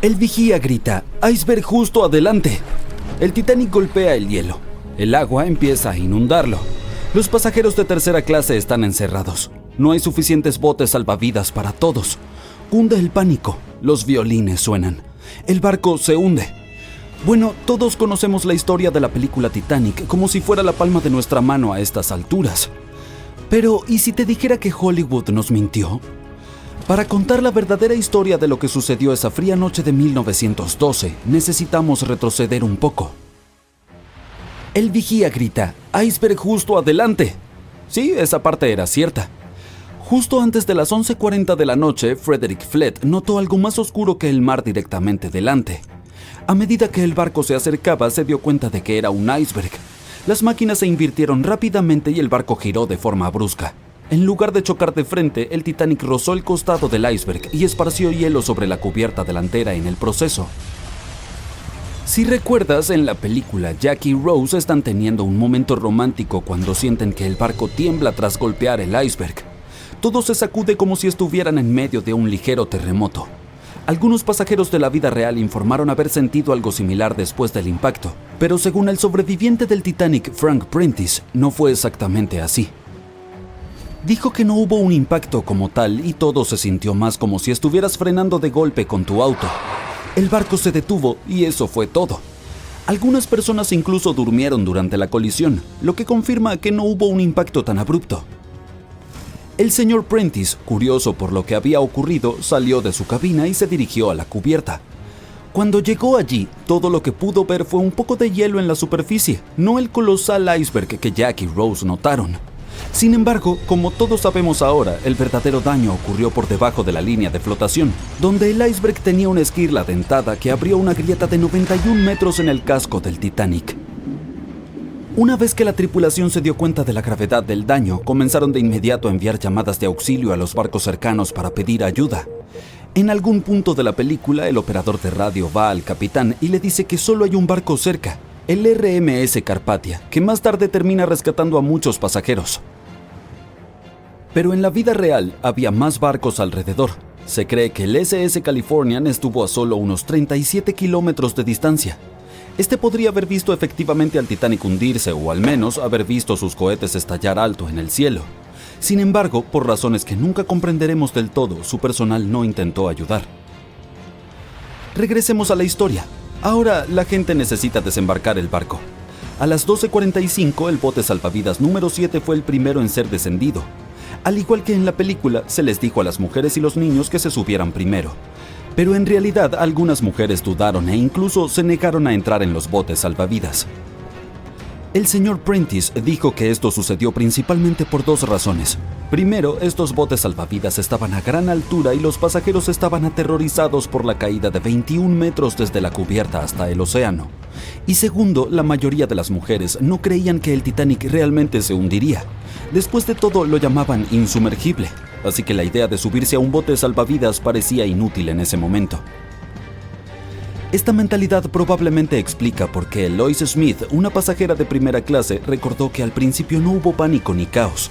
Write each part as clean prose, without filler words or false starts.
El vigía grita: «¡Iceberg justo adelante!». El Titanic golpea el hielo. El agua empieza a inundarlo. Los pasajeros de tercera clase están encerrados. No hay suficientes botes salvavidas para todos. Cunde el pánico. Los violines suenan. El barco se hunde. Bueno, todos conocemos la historia de la película Titanic como si fuera la palma de nuestra mano a estas alturas. Pero, ¿y si te dijera que Hollywood nos mintió? Para contar la verdadera historia de lo que sucedió esa fría noche de 1912, necesitamos retroceder un poco. El vigía grita: «¡Iceberg justo adelante!». Sí, esa parte era cierta. Justo antes de las 11:40 de la noche, Frederick Flett notó algo más oscuro que el mar directamente delante. A medida que el barco se acercaba, se dio cuenta de que era un iceberg. Las máquinas se invirtieron rápidamente y el barco giró de forma brusca. En lugar de chocar de frente, el Titanic rozó el costado del iceberg y esparció hielo sobre la cubierta delantera en el proceso. Si recuerdas, en la película, Jack y Rose están teniendo un momento romántico cuando sienten que el barco tiembla tras golpear el iceberg. Todo se sacude como si estuvieran en medio de un ligero terremoto. Algunos pasajeros de la vida real informaron haber sentido algo similar después del impacto, pero según el sobreviviente del Titanic, Frank Prentice, no fue exactamente así. Dijo que no hubo un impacto como tal y todo se sintió más como si estuvieras frenando de golpe con tu auto. El barco se detuvo y eso fue todo. Algunas personas incluso durmieron durante la colisión, lo que confirma que no hubo un impacto tan abrupto. El señor Prentice, curioso por lo que había ocurrido, salió de su cabina y se dirigió a la cubierta. Cuando llegó allí, todo lo que pudo ver fue un poco de hielo en la superficie, no el colosal iceberg que Jack y Rose notaron. Sin embargo, como todos sabemos ahora, el verdadero daño ocurrió por debajo de la línea de flotación, donde el iceberg tenía una esquirla dentada que abrió una grieta de 91 metros en el casco del Titanic. Una vez que la tripulación se dio cuenta de la gravedad del daño, comenzaron de inmediato a enviar llamadas de auxilio a los barcos cercanos para pedir ayuda. En algún punto de la película, el operador de radio va al capitán y le dice que solo hay un barco cerca, el RMS Carpathia, que más tarde termina rescatando a muchos pasajeros. Pero en la vida real había más barcos alrededor. Se cree que el SS Californian estuvo a solo unos 37 kilómetros de distancia. Este podría haber visto efectivamente al Titanic hundirse o al menos haber visto sus cohetes estallar alto en el cielo. Sin embargo, por razones que nunca comprenderemos del todo, su personal no intentó ayudar. Regresemos a la historia. Ahora la gente necesita desembarcar el barco. A las 12:45 el bote salvavidas número 7 fue el primero en ser descendido. Al igual que en la película, se les dijo a las mujeres y los niños que se subieran primero. Pero en realidad algunas mujeres dudaron e incluso se negaron a entrar en los botes salvavidas. El señor Prentice dijo que esto sucedió principalmente por dos razones. Primero, estos botes salvavidas estaban a gran altura y los pasajeros estaban aterrorizados por la caída de 21 metros desde la cubierta hasta el océano. Y segundo, la mayoría de las mujeres no creían que el Titanic realmente se hundiría. Después de todo, lo llamaban insumergible, así que la idea de subirse a un bote salvavidas parecía inútil en ese momento. Esta mentalidad probablemente explica por qué Lois Smith, una pasajera de primera clase, recordó que al principio no hubo pánico ni caos.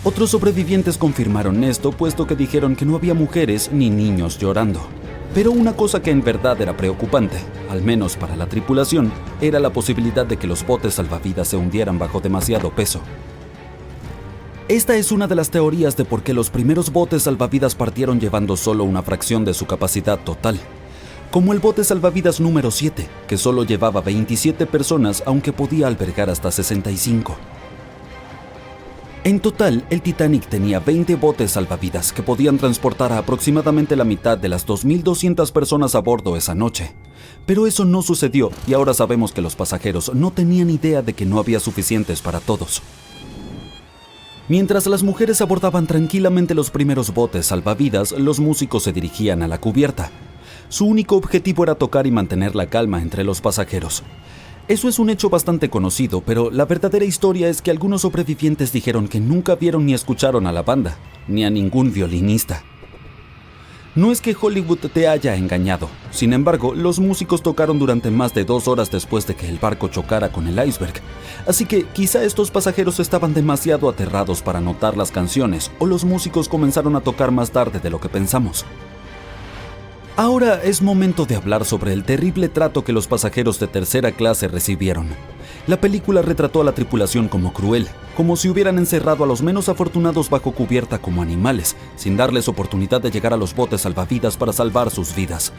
Otros sobrevivientes confirmaron esto, puesto que dijeron que no había mujeres ni niños llorando. Pero una cosa que en verdad era preocupante, al menos para la tripulación, era la posibilidad de que los botes salvavidas se hundieran bajo demasiado peso. Esta es una de las teorías de por qué los primeros botes salvavidas partieron llevando solo una fracción de su capacidad total. Como el bote salvavidas número 7, que solo llevaba 27 personas aunque podía albergar hasta 65. En total, el Titanic tenía 20 botes salvavidas que podían transportar a aproximadamente la mitad de las 2.200 personas a bordo esa noche. Pero eso no sucedió y ahora sabemos que los pasajeros no tenían idea de que no había suficientes para todos. Mientras las mujeres abordaban tranquilamente los primeros botes salvavidas, los músicos se dirigían a la cubierta. Su único objetivo era tocar y mantener la calma entre los pasajeros. Eso es un hecho bastante conocido, pero la verdadera historia es que algunos sobrevivientes dijeron que nunca vieron ni escucharon a la banda, ni a ningún violinista. No es que Hollywood te haya engañado. Sin embargo, los músicos tocaron durante más de 2 horas después de que el barco chocara con el iceberg. Así que quizá estos pasajeros estaban demasiado aterrados para notar las canciones, o los músicos comenzaron a tocar más tarde de lo que pensamos. Ahora es momento de hablar sobre el terrible trato que los pasajeros de tercera clase recibieron. La película retrató a la tripulación como cruel, como si hubieran encerrado a los menos afortunados bajo cubierta como animales, sin darles oportunidad de llegar a los botes salvavidas para salvar sus vidas.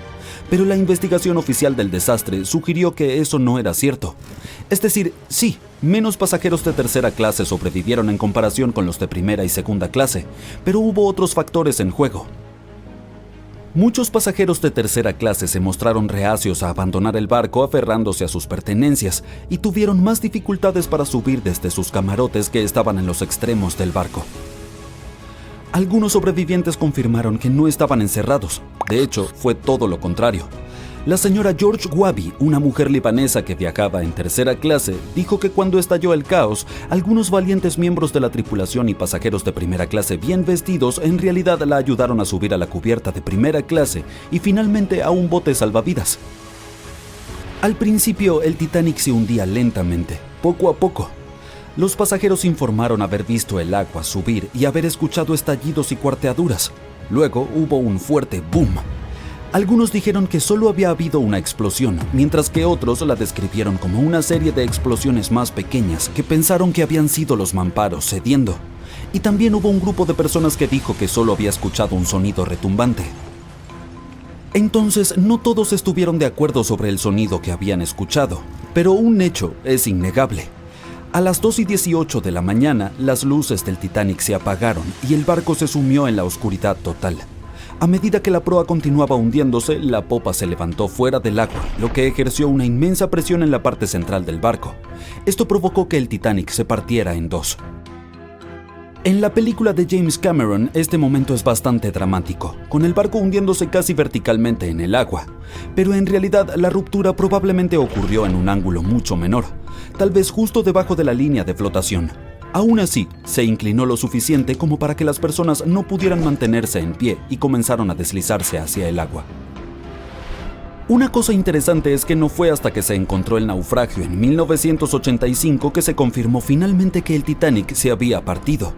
Pero la investigación oficial del desastre sugirió que eso no era cierto. Es decir, sí, menos pasajeros de tercera clase sobrevivieron en comparación con los de primera y segunda clase, pero hubo otros factores en juego. Muchos pasajeros de tercera clase se mostraron reacios a abandonar el barco aferrándose a sus pertenencias y tuvieron más dificultades para subir desde sus camarotes que estaban en los extremos del barco. Algunos sobrevivientes confirmaron que no estaban encerrados. De hecho, fue todo lo contrario. La señora George Wabi, una mujer libanesa que viajaba en tercera clase, dijo que cuando estalló el caos, algunos valientes miembros de la tripulación y pasajeros de primera clase bien vestidos en realidad la ayudaron a subir a la cubierta de primera clase y finalmente a un bote salvavidas. Al principio, el Titanic se hundía lentamente, poco a poco. Los pasajeros informaron haber visto el agua subir y haber escuchado estallidos y cuarteaduras. Luego hubo un fuerte boom. Algunos dijeron que solo había habido una explosión, mientras que otros la describieron como una serie de explosiones más pequeñas que pensaron que habían sido los mamparos cediendo. Y también hubo un grupo de personas que dijo que solo había escuchado un sonido retumbante. Entonces, no todos estuvieron de acuerdo sobre el sonido que habían escuchado, pero un hecho es innegable. A las 2:18 de la mañana, las luces del Titanic se apagaron y el barco se sumió en la oscuridad total. A medida que la proa continuaba hundiéndose, la popa se levantó fuera del agua, lo que ejerció una inmensa presión en la parte central del barco. Esto provocó que el Titanic se partiera en dos. En la película de James Cameron, este momento es bastante dramático, con el barco hundiéndose casi verticalmente en el agua. Pero en realidad, la ruptura probablemente ocurrió en un ángulo mucho menor, tal vez justo debajo de la línea de flotación. Aún así, se inclinó lo suficiente como para que las personas no pudieran mantenerse en pie y comenzaron a deslizarse hacia el agua. Una cosa interesante es que no fue hasta que se encontró el naufragio en 1985 que se confirmó finalmente que el Titanic se había partido.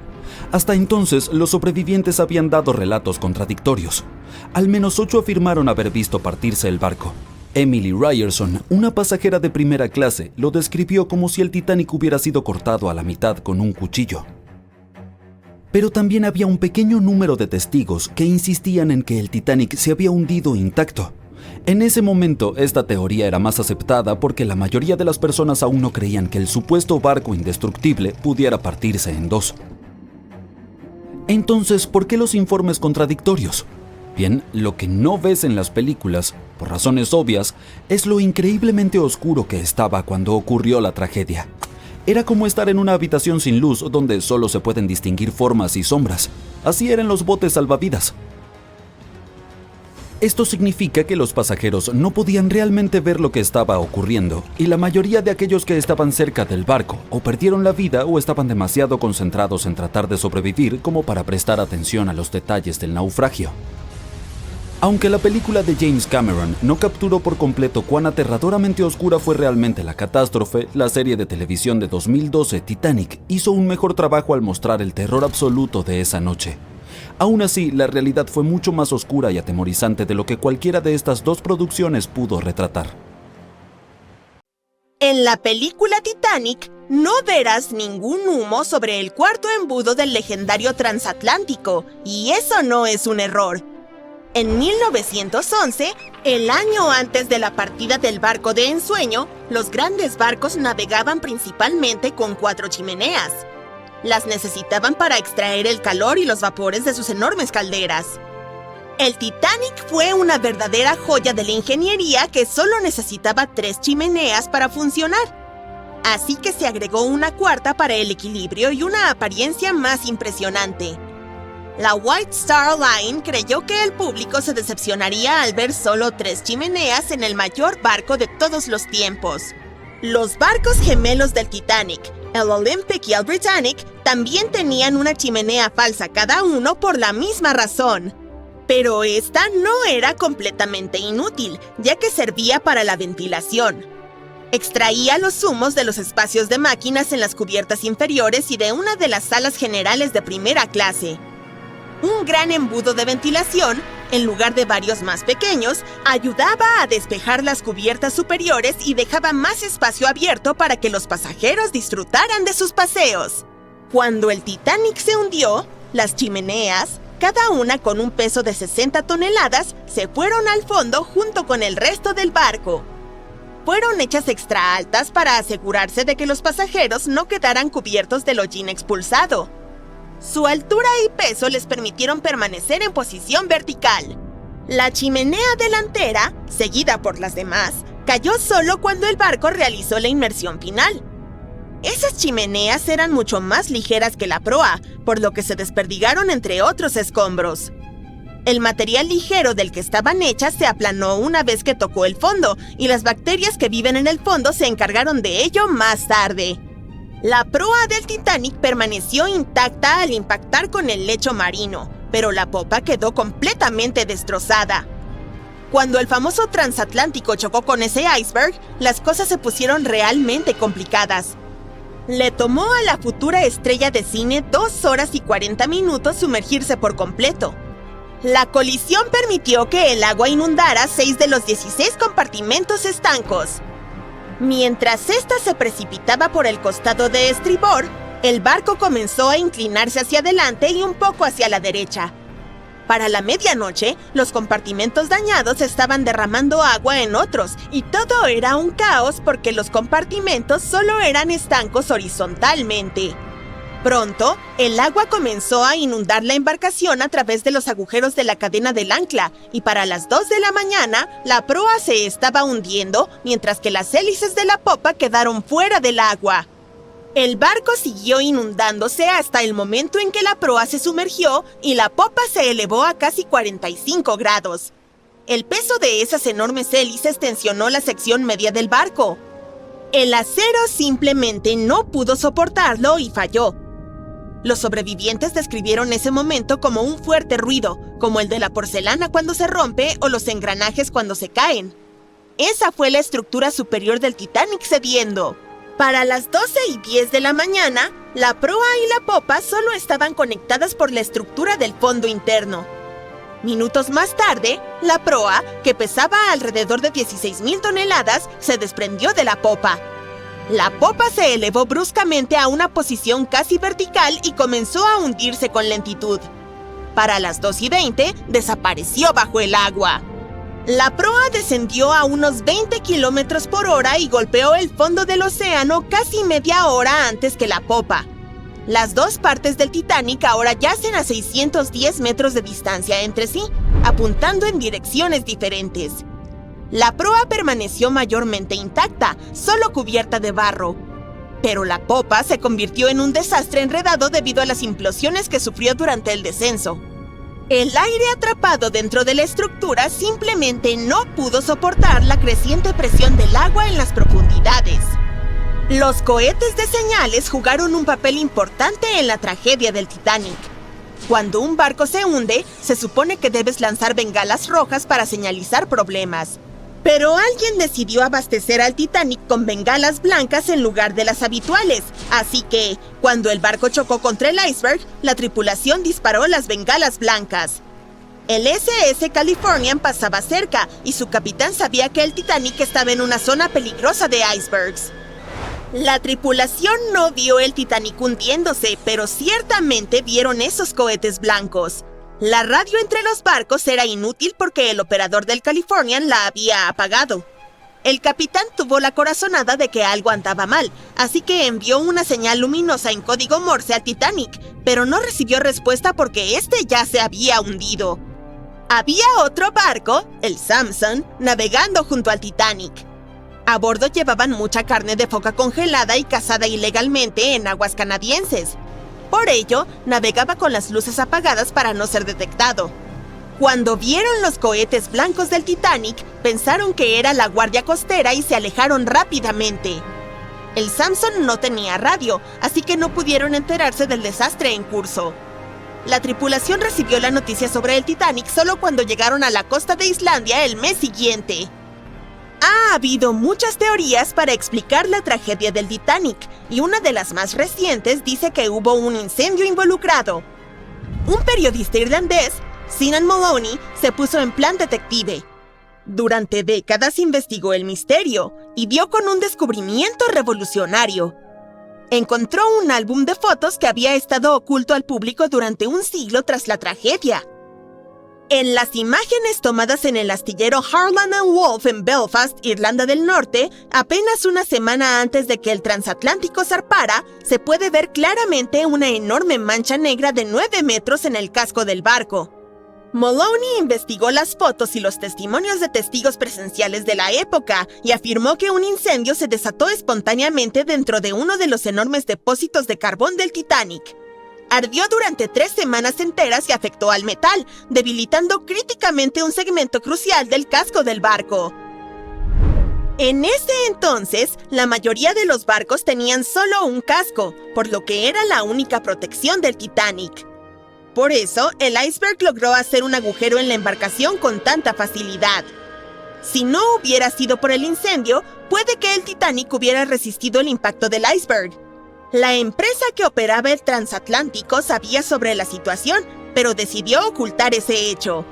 Hasta entonces, los sobrevivientes habían dado relatos contradictorios. Al menos 8 afirmaron haber visto partirse el barco. Emily Ryerson, una pasajera de primera clase, lo describió como si el Titanic hubiera sido cortado a la mitad con un cuchillo. Pero también había un pequeño número de testigos que insistían en que el Titanic se había hundido intacto. En ese momento, esta teoría era más aceptada porque la mayoría de las personas aún no creían que el supuesto barco indestructible pudiera partirse en dos. Entonces, ¿por qué los informes contradictorios? Bien, lo que no ves en las películas, por razones obvias, es lo increíblemente oscuro que estaba cuando ocurrió la tragedia. Era como estar en una habitación sin luz donde solo se pueden distinguir formas y sombras. Así eran los botes salvavidas. Esto significa que los pasajeros no podían realmente ver lo que estaba ocurriendo, y la mayoría de aquellos que estaban cerca del barco o perdieron la vida o estaban demasiado concentrados en tratar de sobrevivir como para prestar atención a los detalles del naufragio. Aunque la película de James Cameron no capturó por completo cuán aterradoramente oscura fue realmente la catástrofe, la serie de televisión de 2012 Titanic hizo un mejor trabajo al mostrar el terror absoluto de esa noche. Aún así, la realidad fue mucho más oscura y atemorizante de lo que cualquiera de estas dos producciones pudo retratar. En la película Titanic, no verás ningún humo sobre el cuarto embudo del legendario transatlántico, y eso no es un error. En 1911, el año antes de la partida del barco de ensueño, los grandes barcos navegaban principalmente con 4 chimeneas. Las necesitaban para extraer el calor y los vapores de sus enormes calderas. El Titanic fue una verdadera joya de la ingeniería que solo necesitaba 3 chimeneas para funcionar. Así que se agregó una cuarta para el equilibrio y una apariencia más impresionante. La White Star Line creyó que el público se decepcionaría al ver solo 3 chimeneas en el mayor barco de todos los tiempos. Los barcos gemelos del Titanic, el Olympic y el Britannic, también tenían una chimenea falsa cada uno por la misma razón. Pero esta no era completamente inútil, ya que servía para la ventilación. Extraía los humos de los espacios de máquinas en las cubiertas inferiores y de una de las salas generales de primera clase. Un gran embudo de ventilación en lugar de varios más pequeños, ayudaba a despejar las cubiertas superiores y dejaba más espacio abierto para que los pasajeros disfrutaran de sus paseos. Cuando el Titanic se hundió, las chimeneas, cada una con un peso de 60 toneladas, se fueron al fondo junto con el resto del barco. Fueron hechas extra altas para asegurarse de que los pasajeros no quedaran cubiertos del hollín expulsado. Su altura y peso les permitieron permanecer en posición vertical. La chimenea delantera, seguida por las demás, cayó solo cuando el barco realizó la inmersión final. Esas chimeneas eran mucho más ligeras que la proa, por lo que se desperdigaron entre otros escombros. El material ligero del que estaban hechas se aplanó una vez que tocó el fondo, y las bacterias que viven en el fondo se encargaron de ello más tarde. La proa del Titanic permaneció intacta al impactar con el lecho marino, pero la popa quedó completamente destrozada. Cuando el famoso transatlántico chocó con ese iceberg, las cosas se pusieron realmente complicadas. Le tomó a la futura estrella de cine 2 horas y 40 minutos sumergirse por completo. La colisión permitió que el agua inundara 6 de los 16 compartimentos estancos. Mientras ésta se precipitaba por el costado de estribor, el barco comenzó a inclinarse hacia adelante y un poco hacia la derecha. Para la medianoche, los compartimentos dañados estaban derramando agua en otros, y todo era un caos porque los compartimentos solo eran estancos horizontalmente. Pronto, el agua comenzó a inundar la embarcación a través de los agujeros de la cadena del ancla, y para las 2 de la mañana, la proa se estaba hundiendo, mientras que las hélices de la popa quedaron fuera del agua. El barco siguió inundándose hasta el momento en que la proa se sumergió y la popa se elevó a casi 45 grados. El peso de esas enormes hélices tensionó la sección media del barco. El acero simplemente no pudo soportarlo y falló. Los sobrevivientes describieron ese momento como un fuerte ruido, como el de la porcelana cuando se rompe o los engranajes cuando se caen. Esa fue la estructura superior del Titanic cediendo. Para las 12:10 de la mañana, la proa y la popa solo estaban conectadas por la estructura del fondo interno. Minutos más tarde, la proa, que pesaba alrededor de 16,000 toneladas, se desprendió de la popa. La popa se elevó bruscamente a una posición casi vertical y comenzó a hundirse con lentitud. Para las 2:20, desapareció bajo el agua. La proa descendió a unos 20 kilómetros por hora y golpeó el fondo del océano casi media hora antes que la popa. Las dos partes del Titanic ahora yacen a 610 metros de distancia entre sí, apuntando en direcciones diferentes. La proa permaneció mayormente intacta, solo cubierta de barro. Pero la popa se convirtió en un desastre enredado debido a las implosiones que sufrió durante el descenso. El aire atrapado dentro de la estructura simplemente no pudo soportar la creciente presión del agua en las profundidades. Los cohetes de señales jugaron un papel importante en la tragedia del Titanic. Cuando un barco se hunde, se supone que debes lanzar bengalas rojas para señalizar problemas. Pero alguien decidió abastecer al Titanic con bengalas blancas en lugar de las habituales, así que, cuando el barco chocó contra el iceberg, la tripulación disparó las bengalas blancas. El SS Californian pasaba cerca, y su capitán sabía que el Titanic estaba en una zona peligrosa de icebergs. La tripulación no vio el Titanic hundiéndose, pero ciertamente vieron esos cohetes blancos. La radio entre los barcos era inútil porque el operador del Californian la había apagado. El capitán tuvo la corazonada de que algo andaba mal, así que envió una señal luminosa en código Morse al Titanic, pero no recibió respuesta porque este ya se había hundido. Había otro barco, el Samson, navegando junto al Titanic. A bordo llevaban mucha carne de foca congelada y cazada ilegalmente en aguas canadienses. Por ello, navegaba con las luces apagadas para no ser detectado. Cuando vieron los cohetes blancos del Titanic, pensaron que era la guardia costera y se alejaron rápidamente. El Samson no tenía radio, así que no pudieron enterarse del desastre en curso. La tripulación recibió la noticia sobre el Titanic solo cuando llegaron a la costa de Islandia el mes siguiente. Ha habido muchas teorías para explicar la tragedia del Titanic, y una de las más recientes dice que hubo un incendio involucrado. Un periodista irlandés, Sinan Moloney se puso en plan detective. Durante décadas investigó el misterio y dio con un descubrimiento revolucionario. Encontró un álbum de fotos que había estado oculto al público durante un siglo tras la tragedia. En las imágenes tomadas en el astillero Harland & Wolff en Belfast, Irlanda del Norte, apenas una semana antes de que el transatlántico zarpara, se puede ver claramente una enorme mancha negra de 9 metros en el casco del barco. Moloney investigó las fotos y los testimonios de testigos presenciales de la época y afirmó que un incendio se desató espontáneamente dentro de uno de los enormes depósitos de carbón del Titanic. Ardió durante 3 semanas enteras y afectó al metal, debilitando críticamente un segmento crucial del casco del barco. En ese entonces, la mayoría de los barcos tenían solo un casco, por lo que era la única protección del Titanic. Por eso, el iceberg logró hacer un agujero en la embarcación con tanta facilidad. Si no hubiera sido por el incendio, puede que el Titanic hubiera resistido el impacto del iceberg. La empresa que operaba el transatlántico sabía sobre la situación, pero decidió ocultar ese hecho.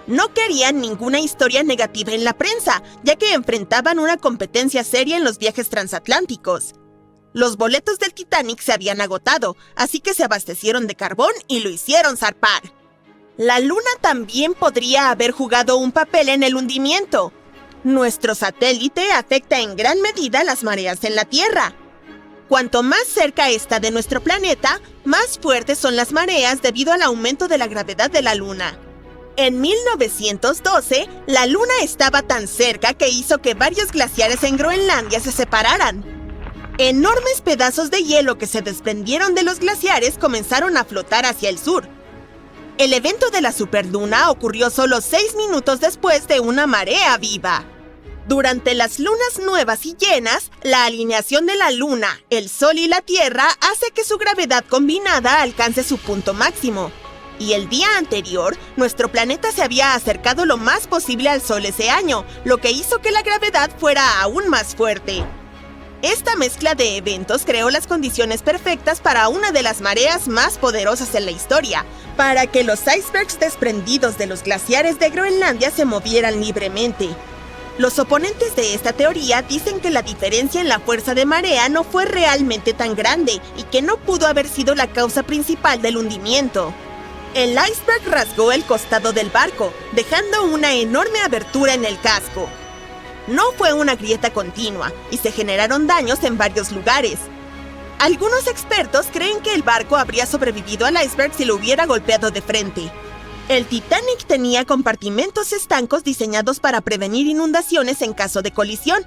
No querían ninguna historia negativa en la prensa, ya que enfrentaban una competencia seria en los viajes transatlánticos. Los boletos del Titanic se habían agotado, así que se abastecieron de carbón y lo hicieron zarpar. La Luna también podría haber jugado un papel en el hundimiento. Nuestro satélite afecta en gran medida las mareas en la Tierra. Cuanto más cerca está de nuestro planeta, más fuertes son las mareas debido al aumento de la gravedad de la Luna. En 1912, la Luna estaba tan cerca que hizo que varios glaciares en Groenlandia se separaran. Enormes pedazos de hielo que se desprendieron de los glaciares comenzaron a flotar hacia el sur. El evento de la superluna ocurrió solo 6 minutos después de una marea viva. Durante las lunas nuevas y llenas, la alineación de la Luna, el Sol y la Tierra hace que su gravedad combinada alcance su punto máximo. Y el día anterior, nuestro planeta se había acercado lo más posible al Sol ese año, lo que hizo que la gravedad fuera aún más fuerte. Esta mezcla de eventos creó las condiciones perfectas para una de las mareas más poderosas en la historia, para que los icebergs desprendidos de los glaciares de Groenlandia se movieran libremente. Los oponentes de esta teoría dicen que la diferencia en la fuerza de marea no fue realmente tan grande y que no pudo haber sido la causa principal del hundimiento. El iceberg rasgó el costado del barco, dejando una enorme abertura en el casco. No fue una grieta continua y se generaron daños en varios lugares. Algunos expertos creen que el barco habría sobrevivido al iceberg si lo hubiera golpeado de frente. El Titanic tenía compartimentos estancos diseñados para prevenir inundaciones en caso de colisión.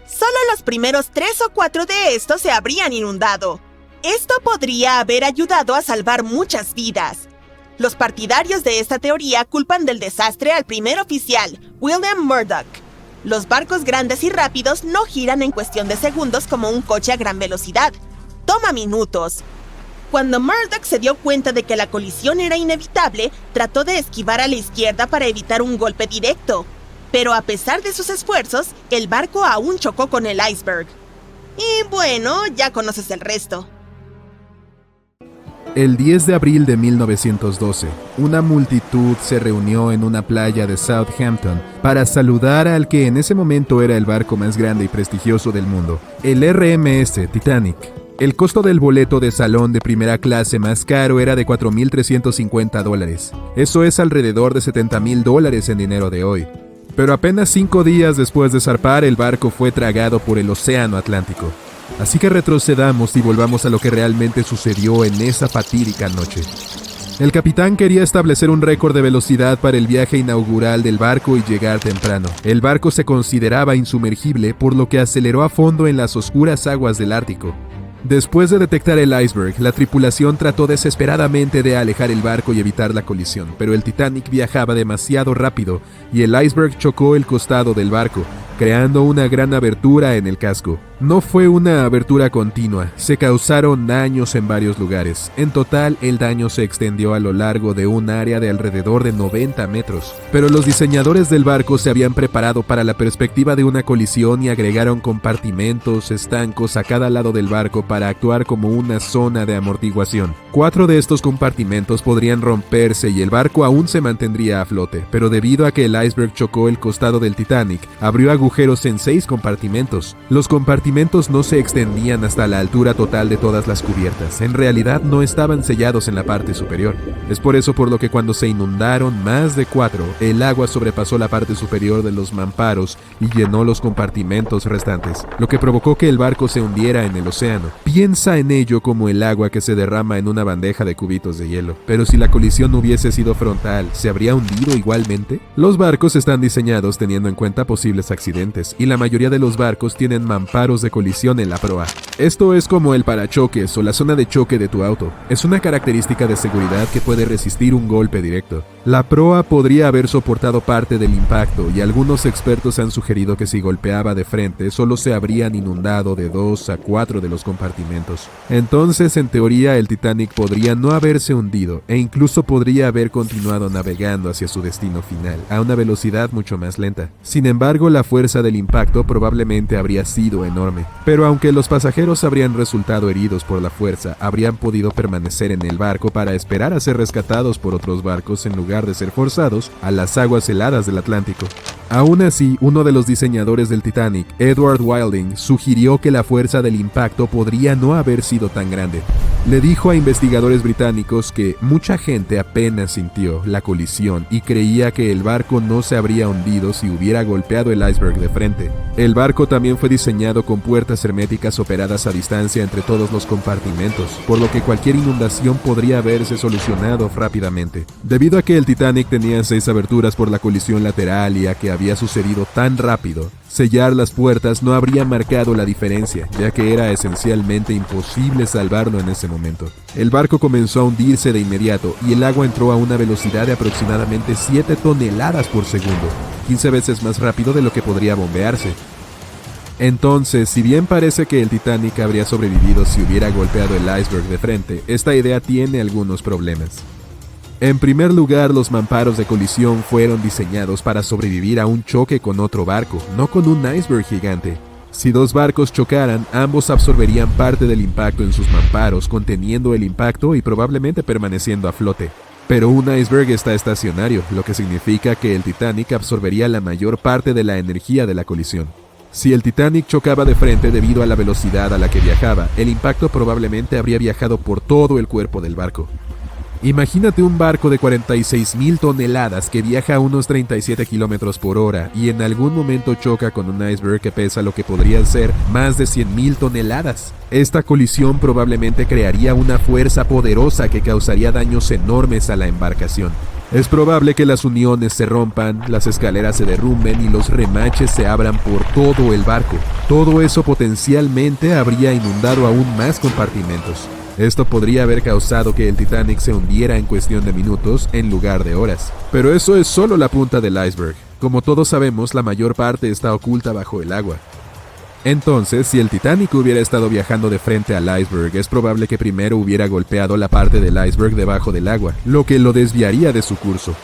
Solo los primeros 3 o 4 de estos se habrían inundado. Esto podría haber ayudado a salvar muchas vidas. Los partidarios de esta teoría culpan del desastre al primer oficial, William Murdoch. Los barcos grandes y rápidos no giran en cuestión de segundos como un coche a gran velocidad. Toma minutos. Cuando Murdoch se dio cuenta de que la colisión era inevitable, trató de esquivar a la izquierda para evitar un golpe directo. Pero a pesar de sus esfuerzos, el barco aún chocó con el iceberg. Y bueno, ya conoces el resto. El 10 de abril de 1912, una multitud se reunió en una playa de Southampton para saludar al que en ese momento era el barco más grande y prestigioso del mundo, el RMS Titanic. El costo del boleto de salón de primera clase más caro era de $4,350. Eso es alrededor de $70,000 en dinero de hoy. Pero apenas 5 días después de zarpar, el barco fue tragado por el Océano Atlántico. Así que retrocedamos y volvamos a lo que realmente sucedió en esa fatídica noche. El capitán quería establecer un récord de velocidad para el viaje inaugural del barco y llegar temprano. El barco se consideraba insumergible, por lo que aceleró a fondo en las oscuras aguas del Ártico. Después de detectar el iceberg, la tripulación trató desesperadamente de alejar el barco y evitar la colisión, pero el Titanic viajaba demasiado rápido y el iceberg chocó el costado del barco, creando una gran abertura en el casco. No fue una abertura continua, se causaron daños en varios lugares. En total, el daño se extendió a lo largo de un área de alrededor de 90 metros. Pero los diseñadores del barco se habían preparado para la perspectiva de una colisión y agregaron compartimentos estancos a cada lado del barco para actuar como una zona de amortiguación. 4 de estos compartimentos podrían romperse y el barco aún se mantendría a flote, pero debido a que el iceberg chocó el costado del Titanic, abrió agujeros en 6 compartimentos. Los compartimentos no se extendían hasta la altura total de todas las cubiertas, en realidad no estaban sellados en la parte superior. Es por eso por lo que cuando se inundaron más de 4, el agua sobrepasó la parte superior de los mamparos y llenó los compartimentos restantes, lo que provocó que el barco se hundiera en el océano. Piensa en ello como el agua que se derrama en una bandeja de cubitos de hielo. Pero si la colisión hubiese sido frontal, ¿se habría hundido igualmente? Los barcos están diseñados teniendo en cuenta posibles accidentes, y la mayoría de los barcos tienen mamparos de colisión en la proa. Esto es como el parachoques o la zona de choque de tu auto. Es una característica de seguridad que puede resistir un golpe directo. La proa podría haber soportado parte del impacto, y algunos expertos han sugerido que si golpeaba de frente, solo se habrían inundado de 2 a 4 de los compartimentos. Entonces, en teoría, el Titanic podría no haberse hundido, e incluso podría haber continuado navegando hacia su destino final, a una velocidad mucho más lenta. Sin embargo, la fuerza del impacto probablemente habría sido enorme. Pero aunque los pasajeros habrían resultado heridos por la fuerza, habrían podido permanecer en el barco para esperar a ser rescatados por otros barcos en lugar de ser forzados a las aguas heladas del Atlántico. Aún así, uno de los diseñadores del Titanic, Edward Wilding, sugirió que la fuerza del impacto podría no haber sido tan grande. Le dijo a investigadores británicos que mucha gente apenas sintió la colisión y creía que el barco no se habría hundido si hubiera golpeado el iceberg de frente. El barco también fue diseñado con puertas herméticas operadas a distancia entre todos los compartimentos, por lo que cualquier inundación podría haberse solucionado rápidamente. Debido a que el Titanic tenía 6 aberturas por la colisión lateral y a que había sucedido tan rápido, sellar las puertas no habría marcado la diferencia, ya que era esencialmente imposible salvarlo en ese momento. El barco comenzó a hundirse de inmediato y el agua entró a una velocidad de aproximadamente 7 toneladas por segundo, 15 veces más rápido de lo que podría bombearse. Entonces, si bien parece que el Titanic habría sobrevivido si hubiera golpeado el iceberg de frente, esta idea tiene algunos problemas. En primer lugar, los mamparos de colisión fueron diseñados para sobrevivir a un choque con otro barco, no con un iceberg gigante. Si 2 barcos chocaran, ambos absorberían parte del impacto en sus mamparos, conteniendo el impacto y probablemente permaneciendo a flote. Pero un iceberg está estacionario, lo que significa que el Titanic absorbería la mayor parte de la energía de la colisión. Si el Titanic chocaba de frente debido a la velocidad a la que viajaba, el impacto probablemente habría viajado por todo el cuerpo del barco. Imagínate un barco de 46,000 toneladas que viaja a unos 37 kilómetros por hora y en algún momento choca con un iceberg que pesa lo que podrían ser más de 100,000 toneladas. Esta colisión probablemente crearía una fuerza poderosa que causaría daños enormes a la embarcación. Es probable que las uniones se rompan, las escaleras se derrumben y los remaches se abran por todo el barco. Todo eso potencialmente habría inundado aún más compartimentos. Esto podría haber causado que el Titanic se hundiera en cuestión de minutos en lugar de horas. Pero eso es solo la punta del iceberg. Como todos sabemos, la mayor parte está oculta bajo el agua. Entonces, si el Titanic hubiera estado viajando de frente al iceberg, es probable que primero hubiera golpeado la parte del iceberg debajo del agua, lo que lo desviaría de su curso.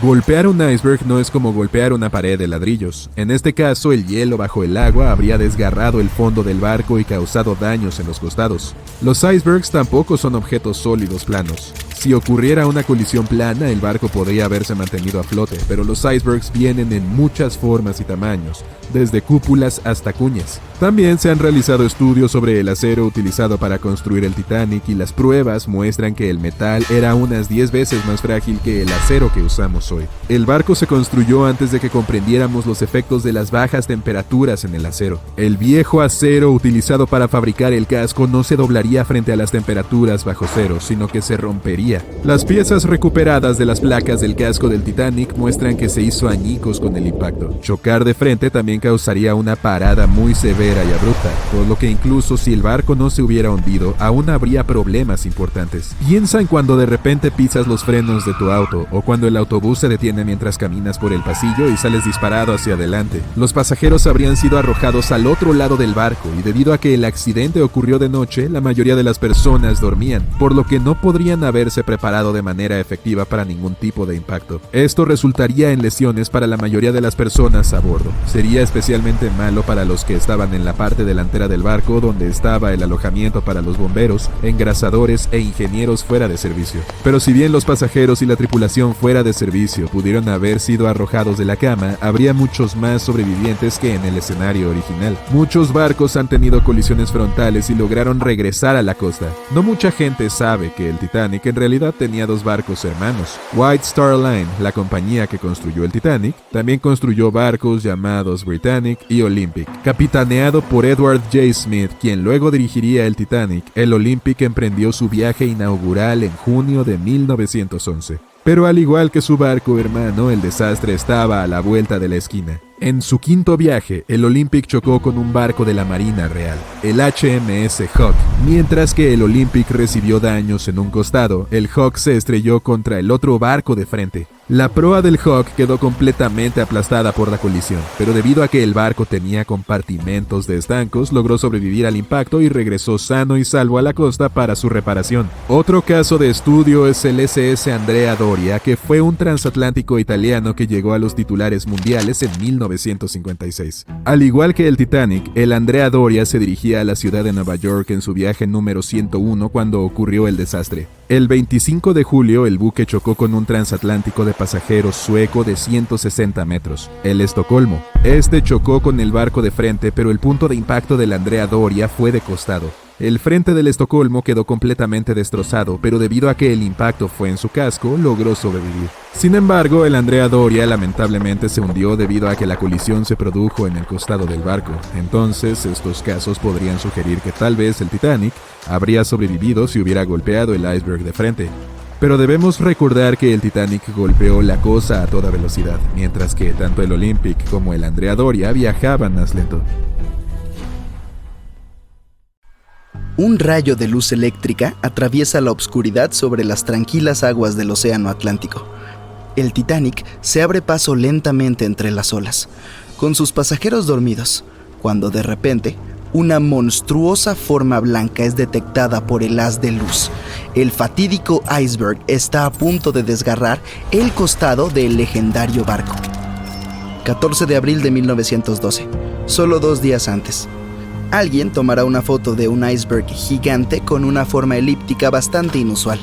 Golpear un iceberg no es como golpear una pared de ladrillos. En este caso, el hielo bajo el agua habría desgarrado el fondo del barco y causado daños en los costados. Los icebergs tampoco son objetos sólidos planos. Si ocurriera una colisión plana, el barco podría haberse mantenido a flote, pero los icebergs vienen en muchas formas y tamaños, desde cúpulas hasta cuñas. También se han realizado estudios sobre el acero utilizado para construir el Titanic y las pruebas muestran que el metal era unas 10 veces más frágil que el acero que usamos hoy. El barco se construyó antes de que comprendiéramos los efectos de las bajas temperaturas en el acero. El viejo acero utilizado para fabricar el casco no se doblaría frente a las temperaturas bajo cero, sino que se rompería avería. Las piezas recuperadas de las placas del casco del Titanic muestran que se hizo añicos con el impacto. Chocar de frente también causaría una parada muy severa y abrupta, por lo que incluso si el barco no se hubiera hundido, aún habría problemas importantes. Piensa en cuando de repente pisas los frenos de tu auto, o cuando el autobús se detiene mientras caminas por el pasillo y sales disparado hacia adelante. Los pasajeros habrían sido arrojados al otro lado del barco, y debido a que el accidente ocurrió de noche, la mayoría de las personas dormían, por lo que no podrían haberse preparado de manera efectiva para ningún tipo de impacto. Esto resultaría en lesiones para la mayoría de las personas a bordo. Sería especialmente malo para los que estaban en la parte delantera del barco, donde estaba el alojamiento para los bomberos, engrasadores e ingenieros fuera de servicio. Pero si bien los pasajeros y la tripulación fuera de servicio pudieron haber sido arrojados de la cama, habría muchos más sobrevivientes que en el escenario original. Muchos barcos han tenido colisiones frontales y lograron regresar a la costa. No mucha gente sabe que el Titanic en realidad tenía dos barcos hermanos. White Star Line, la compañía que construyó el Titanic, también construyó barcos llamados Britannic y Olympic. Capitaneado por Edward J. Smith, quien luego dirigiría el Titanic, el Olympic emprendió su viaje inaugural en junio de 1911. Pero al igual que su barco hermano, el desastre estaba a la vuelta de la esquina. En su quinto viaje, el Olympic chocó con un barco de la Marina Real, el HMS Hawke. Mientras que el Olympic recibió daños en un costado, el Hawke se estrelló contra el otro barco de frente. La proa del Hawke quedó completamente aplastada por la colisión, pero debido a que el barco tenía compartimentos de estancos, logró sobrevivir al impacto y regresó sano y salvo a la costa para su reparación. Otro caso de estudio es el SS Andrea Doria, que fue un transatlántico italiano que llegó a los titulares mundiales en 1956. Al igual que el Titanic, el Andrea Doria se dirigía a la ciudad de Nueva York en su viaje número 101 cuando ocurrió el desastre. El 25 de julio, el buque chocó con un transatlántico de pasajeros sueco de 160 metros, el Estocolmo. Este chocó con el barco de frente, pero el punto de impacto del Andrea Doria fue de costado. El frente del Estocolmo quedó completamente destrozado, pero debido a que el impacto fue en su casco, logró sobrevivir. Sin embargo, el Andrea Doria lamentablemente se hundió debido a que la colisión se produjo en el costado del barco. Entonces, estos casos podrían sugerir que tal vez el Titanic habría sobrevivido si hubiera golpeado el iceberg de frente. Pero debemos recordar que el Titanic golpeó la costa a toda velocidad, mientras que tanto el Olympic como el Andrea Doria viajaban más lento. Un rayo de luz eléctrica atraviesa la oscuridad sobre las tranquilas aguas del Océano Atlántico. El Titanic se abre paso lentamente entre las olas, con sus pasajeros dormidos, cuando de repente una monstruosa forma blanca es detectada por el haz de luz. El fatídico iceberg está a punto de desgarrar el costado del legendario barco. 14 de abril de 1912, solo 2 días antes. Alguien tomará una foto de un iceberg gigante con una forma elíptica bastante inusual.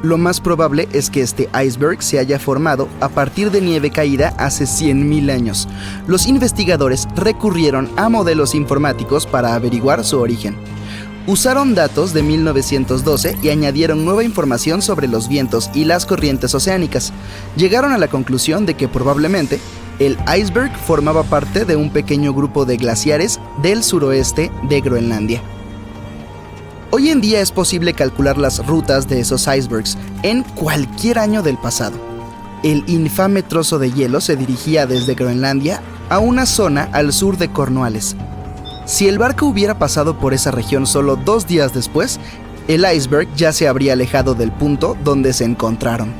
Lo más probable es que este iceberg se haya formado a partir de nieve caída hace 100.000 años. Los investigadores recurrieron a modelos informáticos para averiguar su origen. Usaron datos de 1912 y añadieron nueva información sobre los vientos y las corrientes oceánicas. Llegaron a la conclusión de que probablemente el iceberg formaba parte de un pequeño grupo de glaciares del suroeste de Groenlandia. Hoy en día es posible calcular las rutas de esos icebergs en cualquier año del pasado. El infame trozo de hielo se dirigía desde Groenlandia a una zona al sur de Cornualles. Si el barco hubiera pasado por esa región solo 2 días después, el iceberg ya se habría alejado del punto donde se encontraron.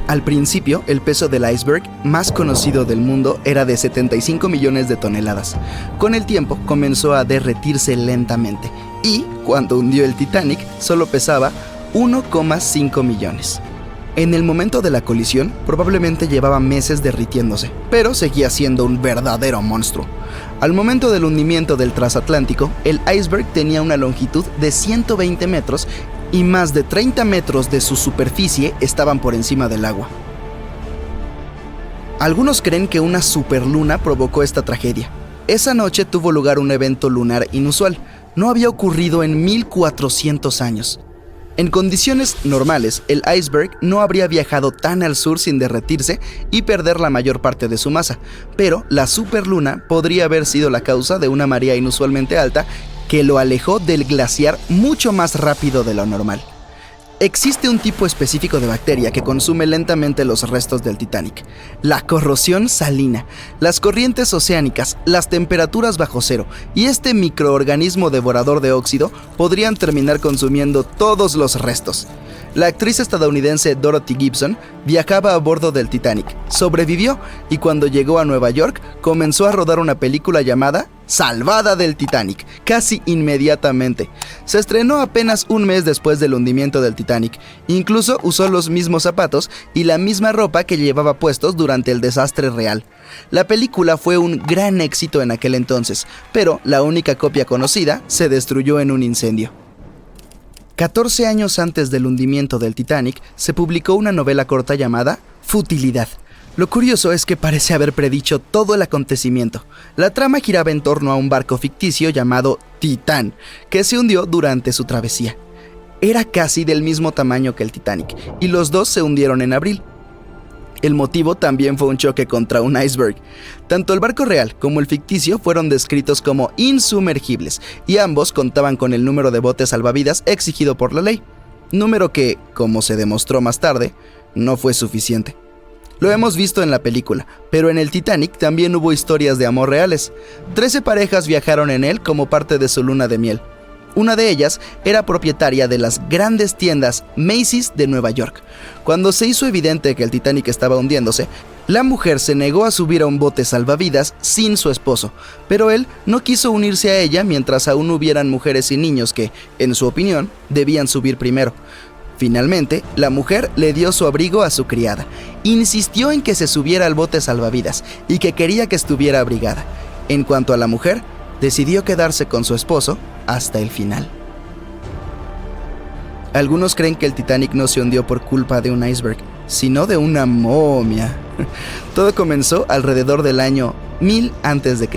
Al principio, el peso del iceberg más conocido del mundo era de 75 millones de toneladas. Con el tiempo, comenzó a derretirse lentamente y, cuando hundió el Titanic, solo pesaba 1,5 millones. En el momento de la colisión, probablemente llevaba meses derritiéndose, pero seguía siendo un verdadero monstruo. Al momento del hundimiento del transatlántico, el iceberg tenía una longitud de 120 metros y más de 30 metros de su superficie estaban por encima del agua. Algunos creen que una superluna provocó esta tragedia. Esa noche tuvo lugar un evento lunar inusual. No había ocurrido en 1400 años. En condiciones normales, el iceberg no habría viajado tan al sur sin derretirse y perder la mayor parte de su masa, pero la superluna podría haber sido la causa de una marea inusualmente alta que lo alejó del glaciar mucho más rápido de lo normal. Existe un tipo específico de bacteria que consume lentamente los restos del Titanic: la corrosión salina, las corrientes oceánicas, las temperaturas bajo cero y este microorganismo devorador de óxido podrían terminar consumiendo todos los restos. La actriz estadounidense Dorothy Gibson viajaba a bordo del Titanic, sobrevivió y cuando llegó a Nueva York comenzó a rodar una película llamada Salvada del Titanic, casi inmediatamente. Se estrenó apenas un mes después del hundimiento del Titanic. Incluso usó los mismos zapatos y la misma ropa que llevaba puestos durante el desastre real. La película fue un gran éxito en aquel entonces, pero la única copia conocida se destruyó en un incendio. 14 años antes del hundimiento del Titanic, se publicó una novela corta llamada Futilidad. Lo curioso es que parece haber predicho todo el acontecimiento. La trama giraba en torno a un barco ficticio llamado Titán, que se hundió durante su travesía. Era casi del mismo tamaño que el Titanic, y los dos se hundieron en abril. El motivo también fue un choque contra un iceberg. Tanto el barco real como el ficticio fueron descritos como insumergibles, y ambos contaban con el número de botes salvavidas exigido por la ley. Número que, como se demostró más tarde, no fue suficiente. Lo hemos visto en la película, pero en el Titanic también hubo historias de amor reales. 13 parejas viajaron en él como parte de su luna de miel. Una de ellas era propietaria de las grandes tiendas Macy's de Nueva York. Cuando se hizo evidente que el Titanic estaba hundiéndose, la mujer se negó a subir a un bote salvavidas sin su esposo, pero él no quiso unirse a ella mientras aún hubieran mujeres y niños que, en su opinión, debían subir primero. Finalmente, la mujer le dio su abrigo a su criada. Insistió en que se subiera al bote salvavidas y que quería que estuviera abrigada. En cuanto a la mujer, decidió quedarse con su esposo hasta el final. Algunos creen que el Titanic no se hundió por culpa de un iceberg, sino de una momia. Todo comenzó alrededor del año 1000 a.C.,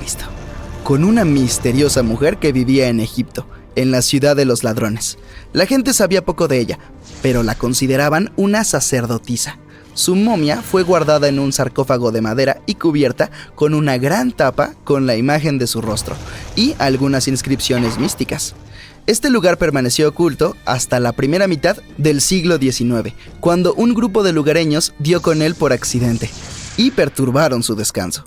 con una misteriosa mujer que vivía en Egipto, en la ciudad de los ladrones. La gente sabía poco de ella, pero la consideraban una sacerdotisa. Su momia fue guardada en un sarcófago de madera y cubierta con una gran tapa con la imagen de su rostro y algunas inscripciones místicas. Este lugar permaneció oculto hasta la primera mitad del siglo XIX, cuando un grupo de lugareños dio con él por accidente y perturbaron su descanso.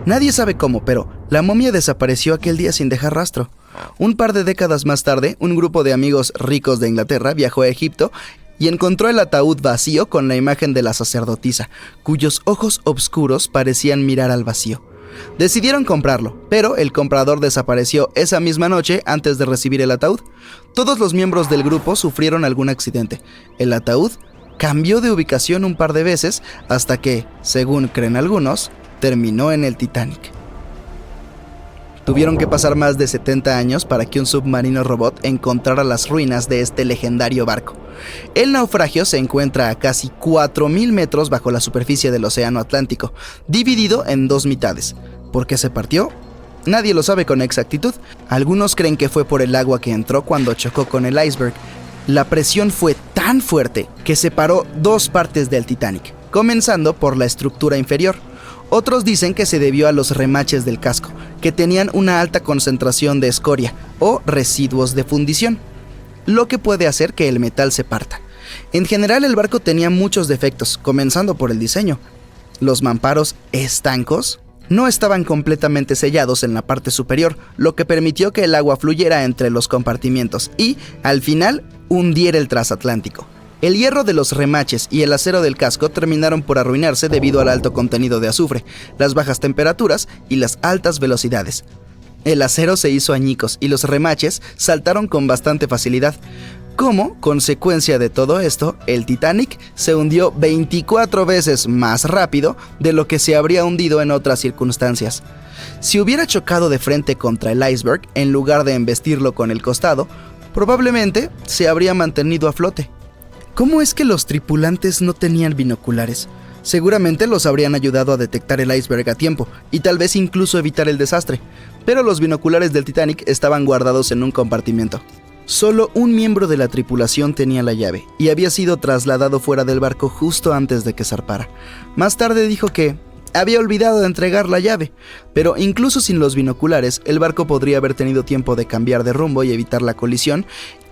Nadie sabe cómo, pero la momia desapareció aquel día sin dejar rastro. Un par de décadas más tarde, un grupo de amigos ricos de Inglaterra viajó a Egipto y encontró el ataúd vacío con la imagen de la sacerdotisa, cuyos ojos oscuros parecían mirar al vacío. Decidieron comprarlo, pero el comprador desapareció esa misma noche antes de recibir el ataúd. Todos los miembros del grupo sufrieron algún accidente. El ataúd cambió de ubicación un par de veces hasta que, según creen algunos, terminó en el Titanic. Tuvieron que pasar más de 70 años para que un submarino robot encontrara las ruinas de este legendario barco. El naufragio se encuentra a casi 4.000 metros bajo la superficie del Océano Atlántico, dividido en dos mitades. ¿Por qué se partió? Nadie lo sabe con exactitud. Algunos creen que fue por el agua que entró cuando chocó con el iceberg. La presión fue tan fuerte que separó dos partes del Titanic, comenzando por la estructura inferior. Otros dicen que se debió a los remaches del casco, que tenían una alta concentración de escoria o residuos de fundición, lo que puede hacer que el metal se parta. En general, el barco tenía muchos defectos, comenzando por el diseño. Los mamparos estancos no estaban completamente sellados en la parte superior, lo que permitió que el agua fluyera entre los compartimientos y, al final, hundiera el transatlántico. El hierro de los remaches y el acero del casco terminaron por arruinarse debido al alto contenido de azufre, las bajas temperaturas y las altas velocidades. El acero se hizo añicos y los remaches saltaron con bastante facilidad. Como consecuencia de todo esto, el Titanic se hundió 24 veces más rápido de lo que se habría hundido en otras circunstancias. Si hubiera chocado de frente contra el iceberg en lugar de embestirlo con el costado, probablemente se habría mantenido a flote. ¿Cómo es que los tripulantes no tenían binoculares? Seguramente los habrían ayudado a detectar el iceberg a tiempo y tal vez incluso evitar el desastre, pero los binoculares del Titanic estaban guardados en un compartimento. Solo un miembro de la tripulación tenía la llave y había sido trasladado fuera del barco justo antes de que zarpara. Más tarde dijo que había olvidado de entregar la llave, pero incluso sin los binoculares, el barco podría haber tenido tiempo de cambiar de rumbo y evitar la colisión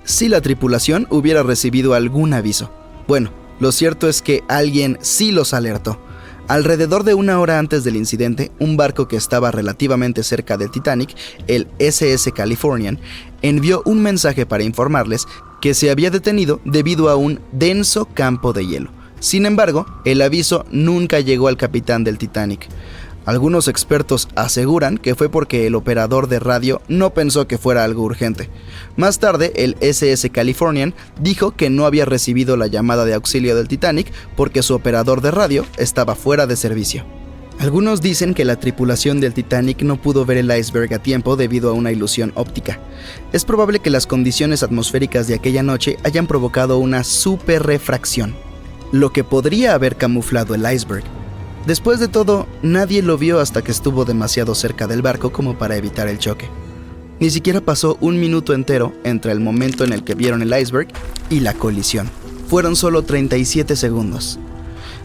si la tripulación hubiera recibido algún aviso. Bueno, lo cierto es que alguien sí los alertó. Alrededor de 1 hora antes del incidente, un barco que estaba relativamente cerca del Titanic, el SS Californian, envió un mensaje para informarles que se había detenido debido a un denso campo de hielo. Sin embargo, el aviso nunca llegó al capitán del Titanic. Algunos expertos aseguran que fue porque el operador de radio no pensó que fuera algo urgente. Más tarde, el SS Californian dijo que no había recibido la llamada de auxilio del Titanic porque su operador de radio estaba fuera de servicio. Algunos dicen que la tripulación del Titanic no pudo ver el iceberg a tiempo debido a una ilusión óptica. Es probable que las condiciones atmosféricas de aquella noche hayan provocado una superrefracción, lo que podría haber camuflado el iceberg. Después de todo, nadie lo vio hasta que estuvo demasiado cerca del barco como para evitar el choque. Ni siquiera pasó 1 minuto entero entre el momento en el que vieron el iceberg y la colisión. Fueron solo 37 segundos.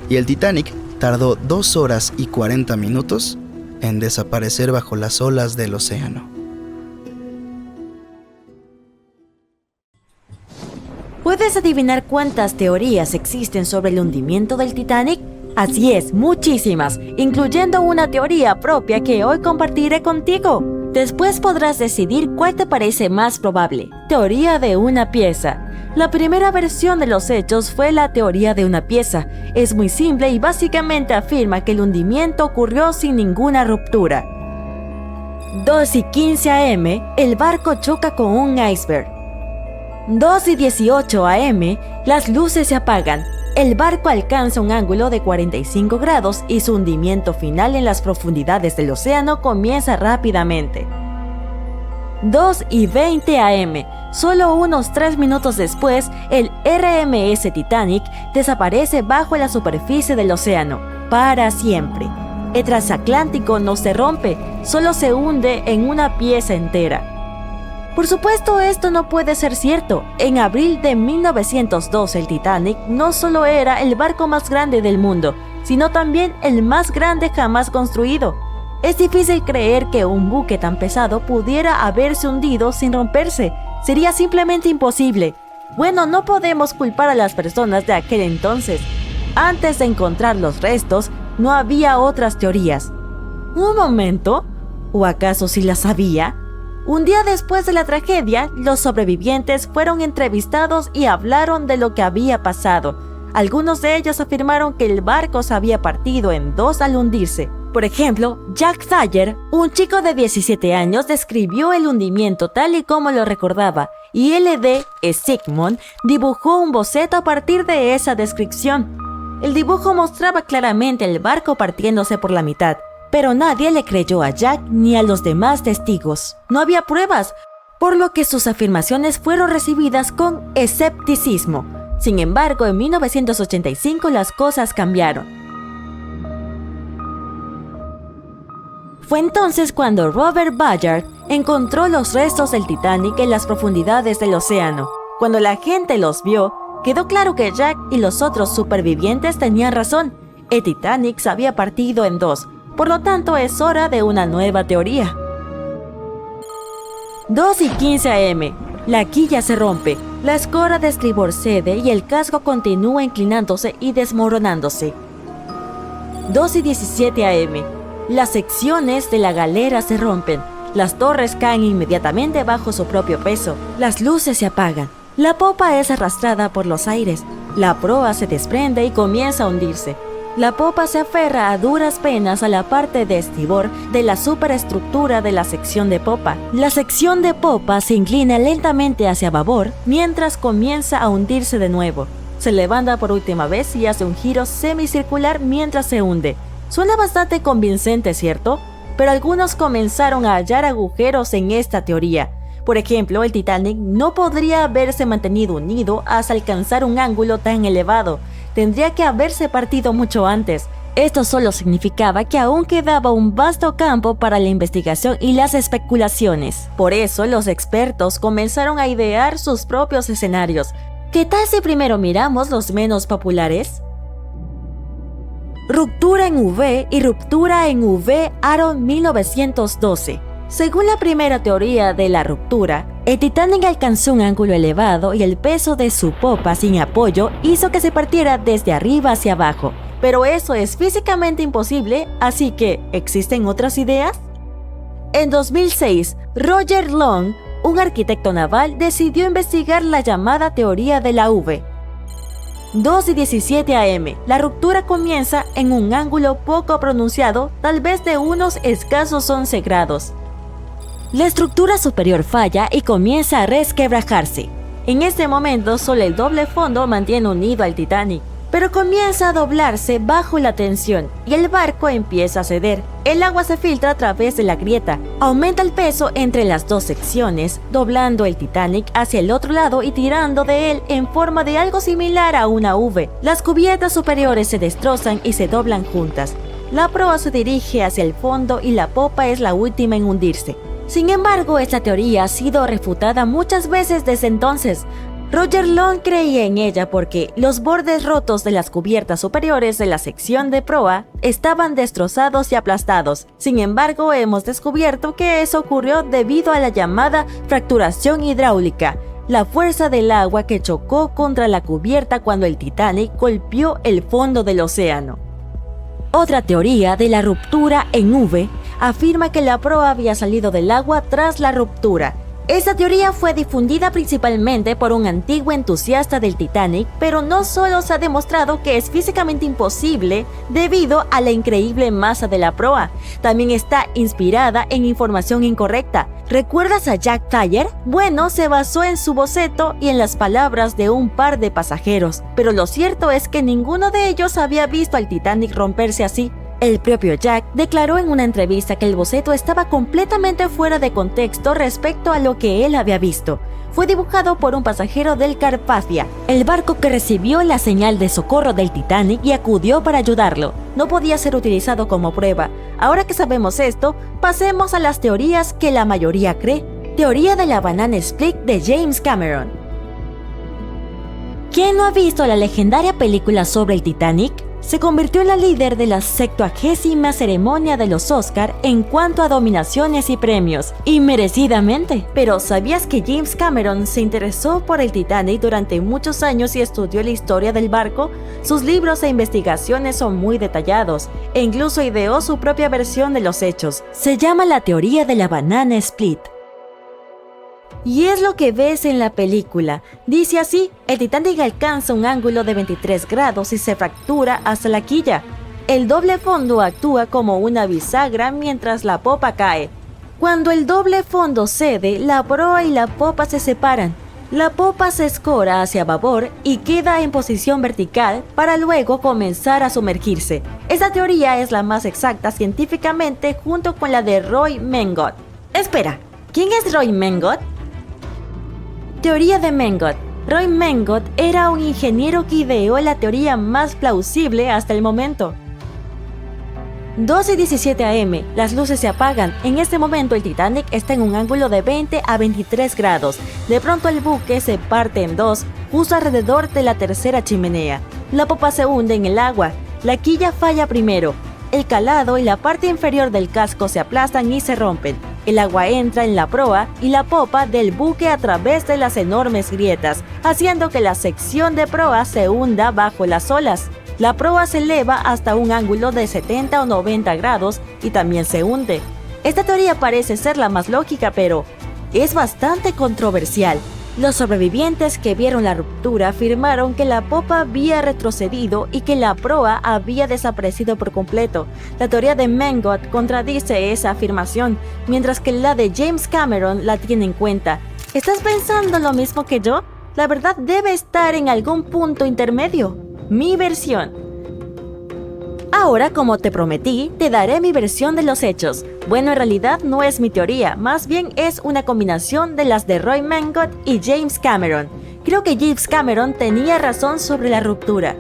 Y el Titanic tardó 2 horas y 40 minutos en desaparecer bajo las olas del océano. ¿Puedes adivinar cuántas teorías existen sobre el hundimiento del Titanic? Así es, muchísimas, incluyendo una teoría propia que hoy compartiré contigo. Después podrás decidir cuál te parece más probable. Teoría de una pieza. La primera versión de los hechos fue la teoría de una pieza. Es muy simple y básicamente afirma que el hundimiento ocurrió sin ninguna ruptura. 2:15 a.m., el barco choca con un iceberg. 2:18 a.m., las luces se apagan. El barco alcanza un ángulo de 45 grados y su hundimiento final en las profundidades del océano comienza rápidamente. 2:20 a.m., solo unos 3 minutos después, el RMS Titanic desaparece bajo la superficie del océano, para siempre. El transatlántico no se rompe, solo se hunde en una pieza entera. Por supuesto, esto no puede ser cierto. En abril de 1912, el Titanic no solo era el barco más grande del mundo, sino también el más grande jamás construido. Es difícil creer que un buque tan pesado pudiera haberse hundido sin romperse. Sería simplemente imposible. Bueno, no podemos culpar a las personas de aquel entonces. Antes de encontrar los restos, no había otras teorías. ¿Un momento? ¿O acaso sí las había? Un día después de la tragedia, los sobrevivientes fueron entrevistados y hablaron de lo que había pasado. Algunos de ellos afirmaron que el barco se había partido en 2 al hundirse. Por ejemplo, Jack Thayer, un chico de 17 años, describió el hundimiento tal y como lo recordaba, y L.D. Sigmund dibujó un boceto a partir de esa descripción. El dibujo mostraba claramente el barco partiéndose por la mitad. Pero nadie le creyó a Jack ni a los demás testigos. No había pruebas, por lo que sus afirmaciones fueron recibidas con escepticismo. Sin embargo, en 1985 las cosas cambiaron. Fue entonces cuando Robert Ballard encontró los restos del Titanic en las profundidades del océano. Cuando la gente los vio, quedó claro que Jack y los otros supervivientes tenían razón. El Titanic se había partido en 2. Por lo tanto, es hora de una nueva teoría. 2:15 a.m. La quilla se rompe, la escora de estribor cede y el casco continúa inclinándose y desmoronándose. 2:17 a.m. Las secciones de la galera se rompen, las torres caen inmediatamente bajo su propio peso, las luces se apagan, la popa es arrastrada por los aires, la proa se desprende y comienza a hundirse. La popa se aferra a duras penas a la parte de estribor de la superestructura de la sección de popa. La sección de popa se inclina lentamente hacia babor mientras comienza a hundirse de nuevo. Se levanta por última vez y hace un giro semicircular mientras se hunde. Suena bastante convincente, ¿cierto? Pero algunos comenzaron a hallar agujeros en esta teoría. Por ejemplo, el Titanic no podría haberse mantenido unido hasta alcanzar un ángulo tan elevado. Tendría que haberse partido mucho antes. Esto solo significaba que aún quedaba un vasto campo para la investigación y las especulaciones. Por eso, los expertos comenzaron a idear sus propios escenarios. ¿Qué tal si primero miramos los menos populares? Ruptura en V y ruptura en V Aaron 1912. Según la primera teoría de la ruptura, El Titanic alcanzó un ángulo elevado y el peso de su popa sin apoyo hizo que se partiera desde arriba hacia abajo. Pero eso es físicamente imposible, así que, ¿existen otras ideas? En 2006, Roger Long, un arquitecto naval, decidió investigar la llamada teoría de la V. 2:17 am, la ruptura comienza en un ángulo poco pronunciado, tal vez de unos escasos 11 grados. La estructura superior falla y comienza a resquebrajarse. En este momento, solo el doble fondo mantiene unido al Titanic, pero comienza a doblarse bajo la tensión y el barco empieza a ceder. El agua se filtra a través de la grieta, aumenta el peso entre las dos secciones, doblando el Titanic hacia el otro lado y tirando de él en forma de algo similar a una V. Las cubiertas superiores se destrozan y se doblan juntas. La proa se dirige hacia el fondo y la popa es la última en hundirse. Sin embargo, esta teoría ha sido refutada muchas veces desde entonces. Roger Long creía en ella porque los bordes rotos de las cubiertas superiores de la sección de proa estaban destrozados y aplastados. Sin embargo, hemos descubierto que eso ocurrió debido a la llamada fracturación hidráulica, la fuerza del agua que chocó contra la cubierta cuando el Titanic golpeó el fondo del océano. Otra teoría de la ruptura en V afirma que la proa había salido del agua tras la ruptura. Esta teoría fue difundida principalmente por un antiguo entusiasta del Titanic, pero no solo se ha demostrado que es físicamente imposible debido a la increíble masa de la proa, también está inspirada en información incorrecta. ¿Recuerdas a Jack Thayer? Bueno, se basó en su boceto y en las palabras de un par de pasajeros, pero lo cierto es que ninguno de ellos había visto al Titanic romperse así. El propio Jack declaró en una entrevista que el boceto estaba completamente fuera de contexto respecto a lo que él había visto. Fue dibujado por un pasajero del Carpathia, el barco que recibió la señal de socorro del Titanic y acudió para ayudarlo. No podía ser utilizado como prueba. Ahora que sabemos esto, pasemos a las teorías que la mayoría cree. Teoría de la Banana Split de James Cameron. ¿Quién no ha visto la legendaria película sobre el Titanic? Se convirtió en la líder de la 70ª ceremonia de los Oscar en cuanto a nominaciones y premios, y merecidamente. Pero ¿sabías que James Cameron se interesó por el Titanic durante muchos años y estudió la historia del barco? Sus libros e investigaciones son muy detallados, e incluso ideó su propia versión de los hechos. Se llama la teoría de la Banana Split. Y es lo que ves en la película. Dice así: el Titanic alcanza un ángulo de 23 grados y se fractura hasta la quilla. El doble fondo actúa como una bisagra mientras la popa cae. Cuando el doble fondo cede, la proa y la popa se separan. La popa se escora hacia babor y queda en posición vertical para luego comenzar a sumergirse. Esta teoría es la más exacta científicamente junto con la de Roy Mengot. Espera, ¿quién es Roy Mengot? Teoría de Mengot. Roy Mengot era un ingeniero que ideó la teoría más plausible hasta el momento. 12:17 am, las luces se apagan. En este momento el Titanic está en un ángulo de 20 a 23 grados. De pronto el buque se parte en dos, justo alrededor de la tercera chimenea. La popa se hunde en el agua. La quilla falla primero. El calado y la parte inferior del casco se aplastan y se rompen. El agua entra en la proa y la popa del buque a través de las enormes grietas, haciendo que la sección de proa se hunda bajo las olas. La proa se eleva hasta un ángulo de 70 o 90 grados y también se hunde. Esta teoría parece ser la más lógica, pero es bastante controversial. Los sobrevivientes que vieron la ruptura afirmaron que la popa había retrocedido y que la proa había desaparecido por completo. La teoría de Mengot contradice esa afirmación, mientras que la de James Cameron la tiene en cuenta. ¿Estás pensando lo mismo que yo? La verdad debe estar en algún punto intermedio. Mi versión. Ahora, como te prometí, te daré mi versión de los hechos. Bueno, en realidad no es mi teoría, más bien es una combinación de las de Roy Mengot y James Cameron. Creo que James Cameron tenía razón sobre la ruptura.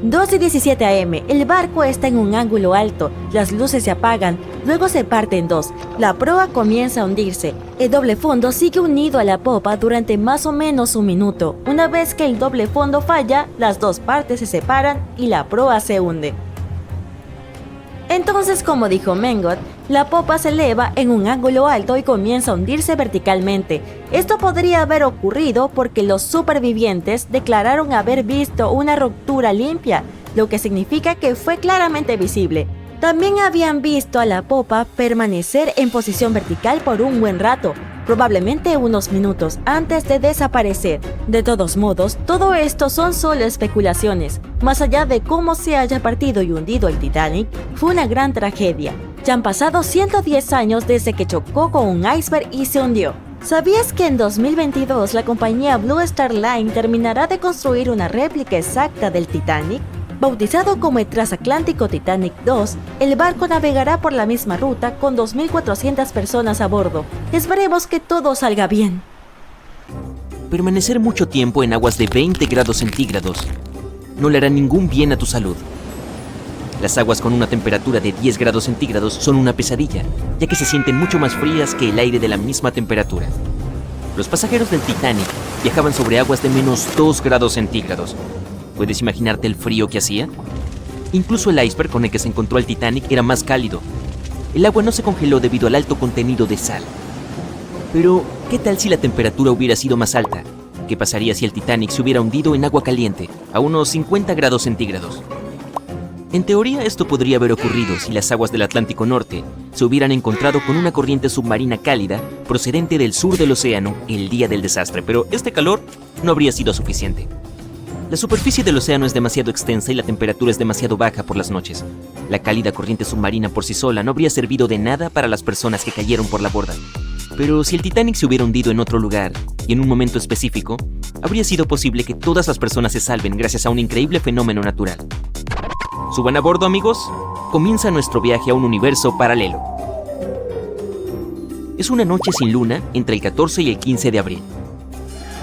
2:17 am, el barco está en un ángulo alto, las luces se apagan, luego se parte en dos, la proa comienza a hundirse, el doble fondo sigue unido a la popa durante más o menos un minuto. Una vez que el doble fondo falla, las dos partes se separan y la proa se hunde. Entonces, como dijo Mengot, La popa se eleva en un ángulo alto y comienza a hundirse verticalmente. Esto podría haber ocurrido porque los supervivientes declararon haber visto una ruptura limpia, lo que significa que fue claramente visible. También habían visto a la popa permanecer en posición vertical por un buen rato, probablemente unos minutos antes de desaparecer. De todos modos, todo esto son solo especulaciones. Más allá de cómo se haya partido y hundido el Titanic, fue una gran tragedia. Ya han pasado 110 años desde que chocó con un iceberg y se hundió. ¿Sabías que en 2022 la compañía Blue Star Line terminará de construir una réplica exacta del Titanic? Bautizado como el Transatlántico Titanic 2, el barco navegará por la misma ruta con 2.400 personas a bordo. Esperemos que todo salga bien. Permanecer mucho tiempo en aguas de 20 grados centígrados no le hará ningún bien a tu salud. Las aguas con una temperatura de 10 grados centígrados son una pesadilla, ya que se sienten mucho más frías que el aire de la misma temperatura. Los pasajeros del Titanic viajaban sobre aguas de menos 2 grados centígrados. ¿Puedes imaginarte el frío que hacía? Incluso el iceberg con el que se encontró el Titanic era más cálido. El agua no se congeló debido al alto contenido de sal. Pero, ¿qué tal si la temperatura hubiera sido más alta? ¿Qué pasaría si el Titanic se hubiera hundido en agua caliente, a unos 50 grados centígrados? En teoría, esto podría haber ocurrido si las aguas del Atlántico Norte se hubieran encontrado con una corriente submarina cálida procedente del sur del océano el día del desastre, pero este calor no habría sido suficiente. La superficie del océano es demasiado extensa y la temperatura es demasiado baja por las noches. La cálida corriente submarina por sí sola no habría servido de nada para las personas que cayeron por la borda. Pero si el Titanic se hubiera hundido en otro lugar y en un momento específico, habría sido posible que todas las personas se salven gracias a un increíble fenómeno natural. ¿Suban a bordo, amigos? Comienza nuestro viaje a un universo paralelo. Es una noche sin luna entre el 14 y el 15 de abril.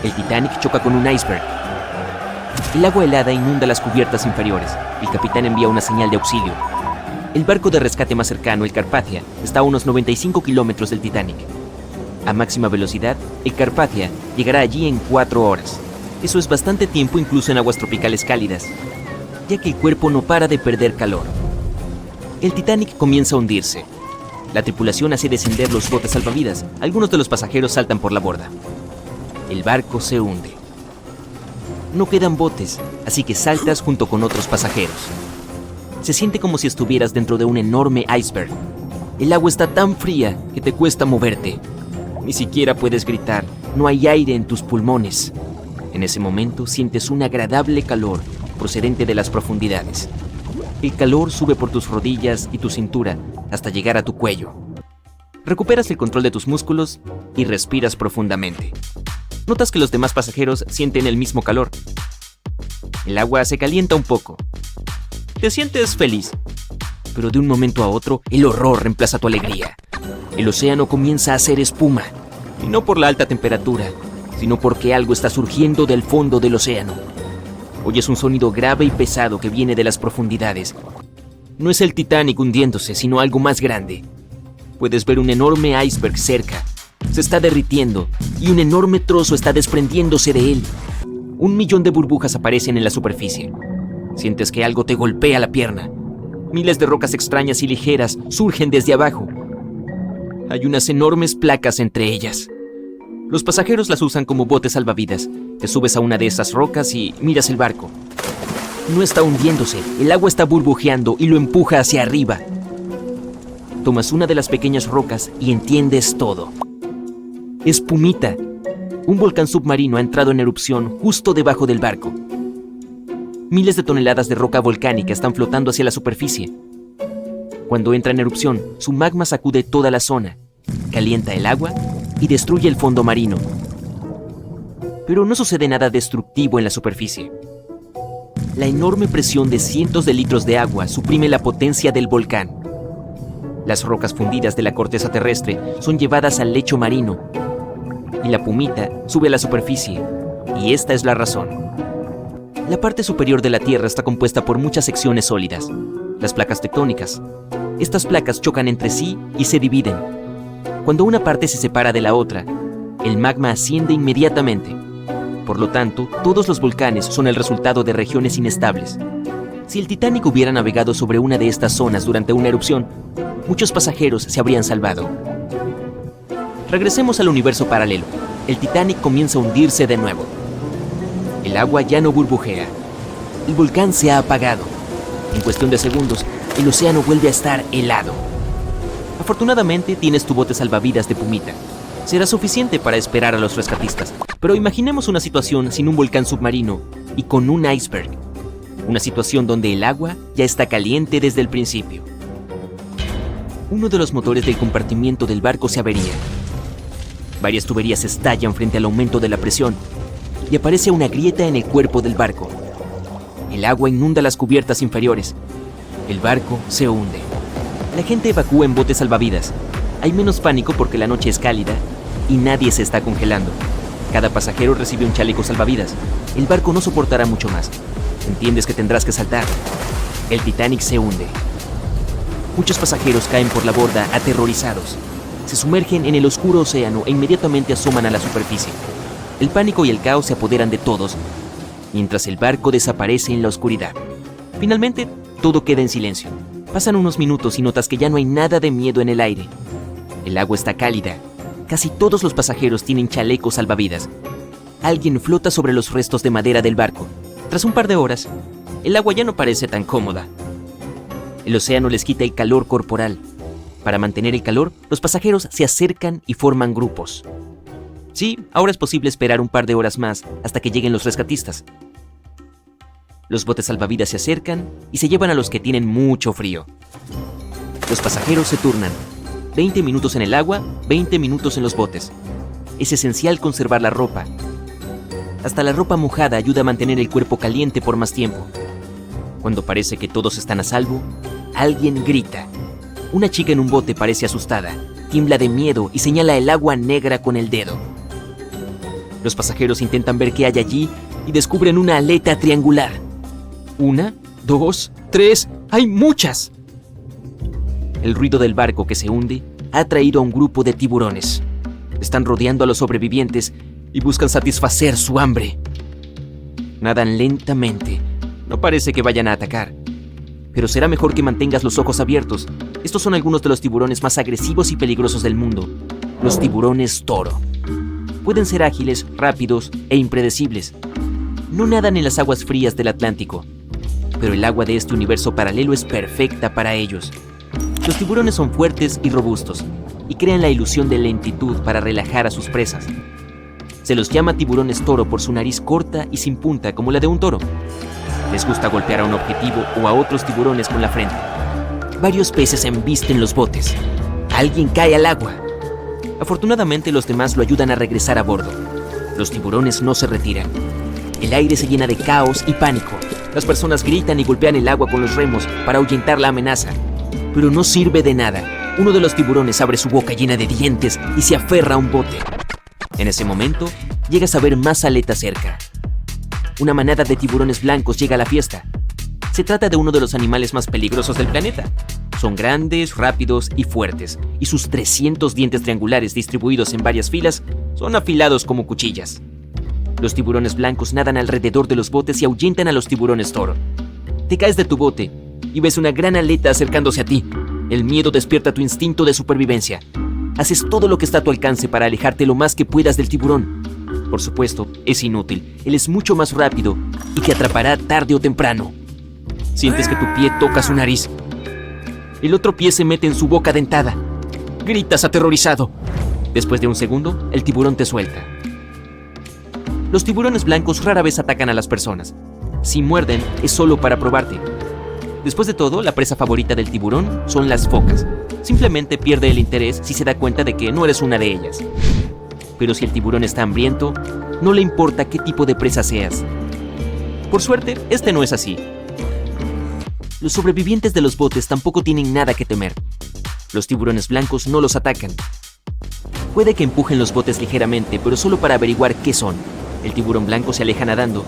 El Titanic choca con un iceberg. El agua helada inunda las cubiertas inferiores. El capitán envía una señal de auxilio. El barco de rescate más cercano, el Carpathia, está a unos 95 kilómetros del Titanic. A máxima velocidad, el Carpathia llegará allí en 4 horas. Eso es bastante tiempo incluso en aguas tropicales cálidas, ya que el cuerpo no para de perder calor. El Titanic comienza a hundirse. La tripulación hace descender los botes salvavidas. Algunos de los pasajeros saltan por la borda. El barco se hunde. No quedan botes, así que saltas junto con otros pasajeros. Se siente como si estuvieras dentro de un enorme iceberg. El agua está tan fría que te cuesta moverte. Ni siquiera puedes gritar, no hay aire en tus pulmones. En ese momento sientes un agradable calor procedente de las profundidades. El calor sube por tus rodillas y tu cintura hasta llegar a tu cuello. Recuperas el control de tus músculos y respiras profundamente. Notas que los demás pasajeros sienten el mismo calor. El agua se calienta un poco. Te sientes feliz, pero de un momento a otro el horror reemplaza tu alegría. El océano comienza a hacer espuma, y no por la alta temperatura, sino porque algo está surgiendo del fondo del océano. Oyes un sonido grave y pesado que viene de las profundidades. No es el Titanic hundiéndose, sino algo más grande. Puedes ver un enorme iceberg cerca. Se está derritiendo y un enorme trozo está desprendiéndose de él. 1 millón de burbujas aparecen en la superficie. Sientes que algo te golpea la pierna. Miles de rocas extrañas y ligeras surgen desde abajo. Hay unas enormes placas entre ellas. Los pasajeros las usan como botes salvavidas. Te subes a una de esas rocas y miras el barco. No está hundiéndose, el agua está burbujeando y lo empuja hacia arriba. Tomas una de las pequeñas rocas y entiendes todo. Es Pumita. Un volcán submarino ha entrado en erupción justo debajo del barco. Miles de toneladas de roca volcánica están flotando hacia la superficie. Cuando entra en erupción, su magma sacude toda la zona, calienta el agua y destruye el fondo marino. Pero no sucede nada destructivo en la superficie. La enorme presión de cientos de litros de agua suprime la potencia del volcán. Las rocas fundidas de la corteza terrestre son llevadas al lecho marino y la pumita sube a la superficie, y esta es la razón. La parte superior de la Tierra está compuesta por muchas secciones sólidas, las placas tectónicas. Estas placas chocan entre sí y se dividen. Cuando una parte se separa de la otra, el magma asciende inmediatamente. Por lo tanto, todos los volcanes son el resultado de regiones inestables. Si el Titanic hubiera navegado sobre una de estas zonas durante una erupción, muchos pasajeros se habrían salvado. Regresemos al universo paralelo. El Titanic comienza a hundirse de nuevo. El agua ya no burbujea. El volcán se ha apagado. En cuestión de segundos, el océano vuelve a estar helado. Afortunadamente, tienes tu bote salvavidas de Pumita. Será suficiente para esperar a los rescatistas. Pero imaginemos una situación sin un volcán submarino y con un iceberg. Una situación donde el agua ya está caliente desde el principio. Uno de los motores del compartimiento del barco se avería. Varias tuberías estallan frente al aumento de la presión y aparece una grieta en el cuerpo del barco. El agua inunda las cubiertas inferiores. El barco se hunde. La gente evacúa en botes salvavidas. Hay menos pánico porque la noche es cálida y nadie se está congelando. Cada pasajero recibe un chaleco salvavidas. El barco no soportará mucho más. Entiendes que tendrás que saltar. El Titanic se hunde. Muchos pasajeros caen por la borda aterrorizados. Se sumergen en el oscuro océano e inmediatamente asoman a la superficie. El pánico y el caos se apoderan de todos, mientras el barco desaparece en la oscuridad. Finalmente, todo queda en silencio. Pasan unos minutos y notas que ya no hay nada de miedo en el aire. El agua está cálida. Casi todos los pasajeros tienen chalecos salvavidas. Alguien flota sobre los restos de madera del barco. Tras un par de horas, el agua ya no parece tan cómoda. El océano les quita el calor corporal. Para mantener el calor, los pasajeros se acercan y forman grupos. Sí, ahora es posible esperar un par de horas más hasta que lleguen los rescatistas. Los botes salvavidas se acercan y se llevan a los que tienen mucho frío. Los pasajeros se turnan. 20 minutos en el agua, 20 minutos en los botes. Es esencial conservar la ropa. Hasta la ropa mojada ayuda a mantener el cuerpo caliente por más tiempo. Cuando parece que todos están a salvo, alguien grita. Una chica en un bote parece asustada, tiembla de miedo y señala el agua negra con el dedo. Los pasajeros intentan ver qué hay allí y descubren una aleta triangular. 1, 2, 3, ¡hay muchas! El ruido del barco que se hunde ha atraído a un grupo de tiburones. Están rodeando a los sobrevivientes y buscan satisfacer su hambre. Nadan lentamente. No parece que vayan a atacar. Pero será mejor que mantengas los ojos abiertos. Estos son algunos de los tiburones más agresivos y peligrosos del mundo. Los tiburones toro. Pueden ser ágiles, rápidos e impredecibles. No nadan en las aguas frías del Atlántico, pero el agua de este universo paralelo es perfecta para ellos. Los tiburones son fuertes y robustos, y crean la ilusión de lentitud para relajar a sus presas. Se los llama tiburones toro por su nariz corta y sin punta como la de un toro. Les gusta golpear a un objetivo o a otros tiburones con la frente. Varios peces embisten los botes. Alguien cae al agua. Afortunadamente los demás lo ayudan a regresar a bordo. Los tiburones no se retiran. El aire se llena de caos y pánico. Las personas gritan y golpean el agua con los remos para ahuyentar la amenaza. Pero no sirve de nada. Uno de los tiburones abre su boca llena de dientes y se aferra a un bote. En ese momento, llegas a ver más aletas cerca. Una manada de tiburones blancos llega a la fiesta. Se trata de uno de los animales más peligrosos del planeta. Son grandes, rápidos y fuertes, y sus 300 dientes triangulares distribuidos en varias filas son afilados como cuchillas. Los tiburones blancos nadan alrededor de los botes y ahuyentan a los tiburones toro. Te caes de tu bote y ves una gran aleta acercándose a ti. El miedo despierta tu instinto de supervivencia. Haces todo lo que está a tu alcance para alejarte lo más que puedas del tiburón. Por supuesto, es inútil. Él es mucho más rápido y te atrapará tarde o temprano. Sientes que tu pie toca su nariz. El otro pie se mete en su boca dentada. Gritas aterrorizado. Después de un segundo, el tiburón te suelta. Los tiburones blancos rara vez atacan a las personas. Si muerden, es solo para probarte. Después de todo, la presa favorita del tiburón son las focas. Simplemente pierde el interés si se da cuenta de que no eres una de ellas. Pero si el tiburón está hambriento, no le importa qué tipo de presa seas. Por suerte, este no es así. Los sobrevivientes de los botes tampoco tienen nada que temer. Los tiburones blancos no los atacan. Puede que empujen los botes ligeramente, pero solo para averiguar qué son. El tiburón blanco se aleja nadando,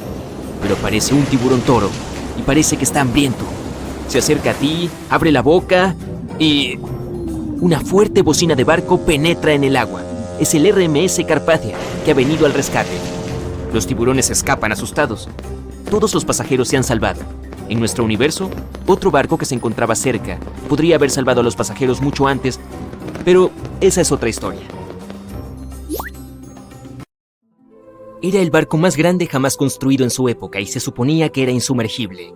pero parece un tiburón toro y parece que está hambriento. Se acerca a ti, abre la boca y... una fuerte bocina de barco penetra en el agua. Es el RMS Carpathia, que ha venido al rescate. Los tiburones escapan asustados. Todos los pasajeros se han salvado. En nuestro universo, otro barco que se encontraba cerca podría haber salvado a los pasajeros mucho antes, pero esa es otra historia. Era el barco más grande jamás construido en su época y se suponía que era insumergible.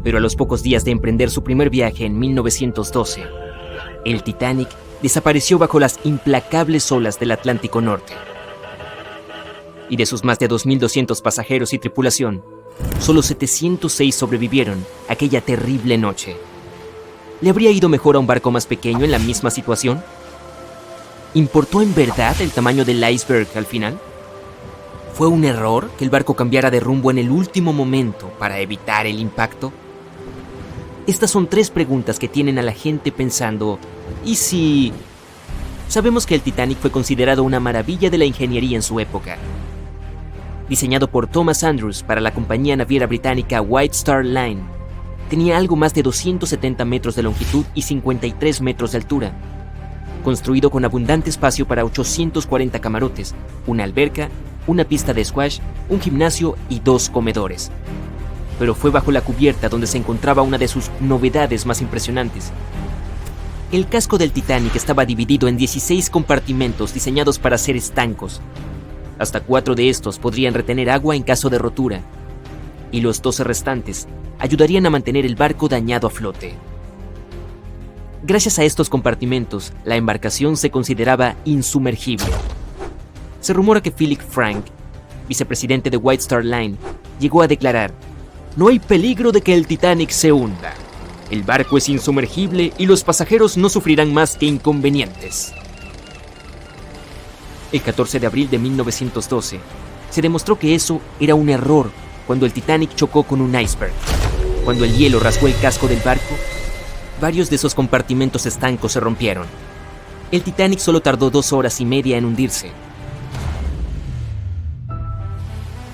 Pero a los pocos días de emprender su primer viaje en 1912, el Titanic desapareció bajo las implacables olas del Atlántico Norte. Y de sus más de 2.200 pasajeros y tripulación, solo 706 sobrevivieron aquella terrible noche. ¿Le habría ido mejor a un barco más pequeño en la misma situación? ¿Importó en verdad el tamaño del iceberg al final? ¿Fue un error que el barco cambiara de rumbo en el último momento para evitar el impacto? Estas son 3 preguntas que tienen a la gente pensando, ¿y si...? Sabemos que el Titanic fue considerado una maravilla de la ingeniería en su época. Diseñado por Thomas Andrews para la compañía naviera británica White Star Line, tenía algo más de 270 metros de longitud y 53 metros de altura. Construido con abundante espacio para 840 camarotes, una alberca, una pista de squash, un gimnasio y 2 comedores. Pero fue bajo la cubierta donde se encontraba una de sus novedades más impresionantes. El casco del Titanic estaba dividido en 16 compartimentos diseñados para ser estancos. Hasta 4 de estos podrían retener agua en caso de rotura, y los 12 restantes ayudarían a mantener el barco dañado a flote. Gracias a estos compartimentos, la embarcación se consideraba insumergible. Se rumora que Philip Frank, vicepresidente de White Star Line, llegó a declarar: "No hay peligro de que el Titanic se hunda. El barco es insumergible y los pasajeros no sufrirán más que inconvenientes". El 14 de abril de 1912, se demostró que eso era un error cuando el Titanic chocó con un iceberg. Cuando el hielo rasgó el casco del barco, varios de esos compartimentos estancos se rompieron. El Titanic solo tardó 2 horas y media en hundirse.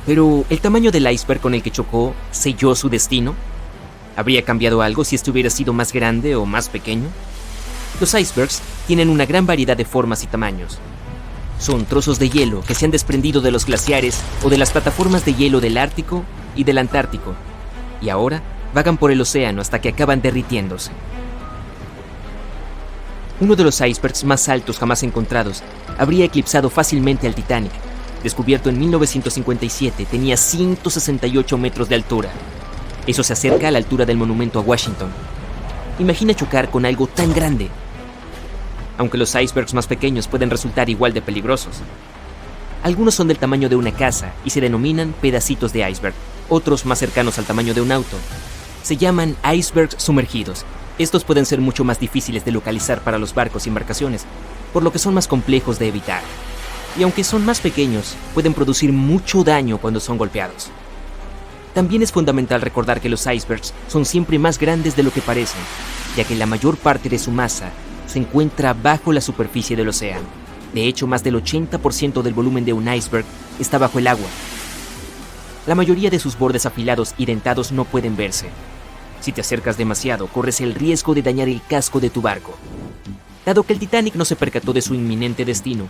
Pero, ¿el tamaño del iceberg con el que chocó selló su destino? ¿Habría cambiado algo si este hubiera sido más grande o más pequeño? Los icebergs tienen una gran variedad de formas y tamaños. Son trozos de hielo que se han desprendido de los glaciares o de las plataformas de hielo del Ártico y del Antártico, y ahora vagan por el océano hasta que acaban derritiéndose. Uno de los icebergs más altos jamás encontrados habría eclipsado fácilmente al Titanic. Descubierto en 1957, tenía 168 metros de altura. Eso se acerca a la altura del monumento a Washington. Imagina chocar con algo tan grande. Aunque los icebergs más pequeños pueden resultar igual de peligrosos. Algunos son del tamaño de una casa y se denominan pedacitos de iceberg. Otros, más cercanos al tamaño de un auto, se llaman icebergs sumergidos. Estos pueden ser mucho más difíciles de localizar para los barcos y embarcaciones, por lo que son más complejos de evitar. Y aunque son más pequeños, pueden producir mucho daño cuando son golpeados. También es fundamental recordar que los icebergs son siempre más grandes de lo que parecen, ya que la mayor parte de su masa se encuentra bajo la superficie del océano. De hecho, más del 80% del volumen de un iceberg está bajo el agua. La mayoría de sus bordes afilados y dentados no pueden verse. Si te acercas demasiado, corres el riesgo de dañar el casco de tu barco. Dado que el Titanic no se percató de su inminente destino,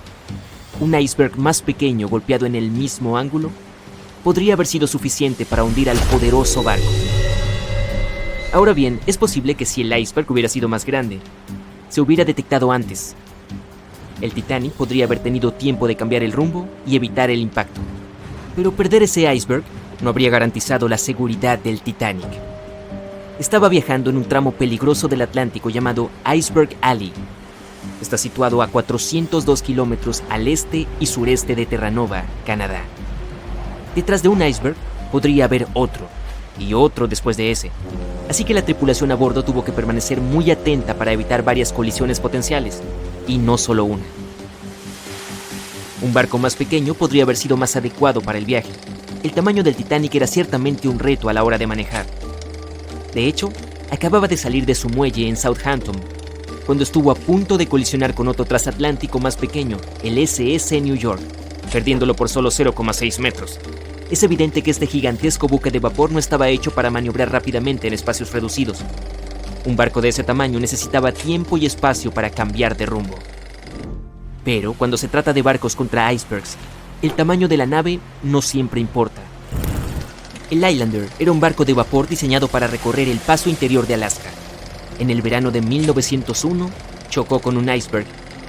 un iceberg más pequeño golpeado en el mismo ángulo podría haber sido suficiente para hundir al poderoso barco. Ahora bien, es posible que si el iceberg hubiera sido más grande, se hubiera detectado antes. El Titanic podría haber tenido tiempo de cambiar el rumbo y evitar el impacto. Pero perder ese iceberg no habría garantizado la seguridad del Titanic. Estaba viajando en un tramo peligroso del Atlántico llamado Iceberg Alley. Está situado a 402 kilómetros al este y sureste de Terranova, Canadá. Detrás de un iceberg podría haber otro, y otro después de ese. Así que la tripulación a bordo tuvo que permanecer muy atenta para evitar varias colisiones potenciales, y no solo una. Un barco más pequeño podría haber sido más adecuado para el viaje. El tamaño del Titanic era ciertamente un reto a la hora de manejar. De hecho, acababa de salir de su muelle en Southampton, cuando estuvo a punto de colisionar con otro transatlántico más pequeño, el SS New York, perdiéndolo por solo 0,6 metros. Es evidente que este gigantesco buque de vapor no estaba hecho para maniobrar rápidamente en espacios reducidos. Un barco de ese tamaño necesitaba tiempo y espacio para cambiar de rumbo. Pero cuando se trata de barcos contra icebergs, el tamaño de la nave no siempre importa. El Islander era un barco de vapor diseñado para recorrer el paso interior de Alaska. En el verano de 1901, chocó con un iceberg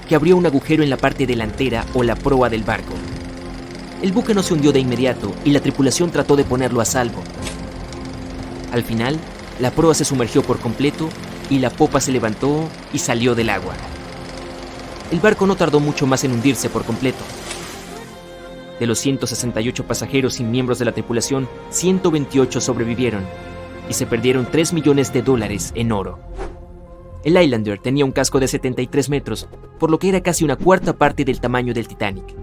que abrió un agujero en la parte delantera o la proa del barco. El buque no se hundió de inmediato y la tripulación trató de ponerlo a salvo. Al final, la proa se sumergió por completo y la popa se levantó y salió del agua. El barco no tardó mucho más en hundirse por completo. De los 168 pasajeros y miembros de la tripulación, 128 sobrevivieron y se perdieron $3 millones en oro. El Islander tenía un casco de 73 metros, por lo que era casi una cuarta parte del tamaño del Titanic.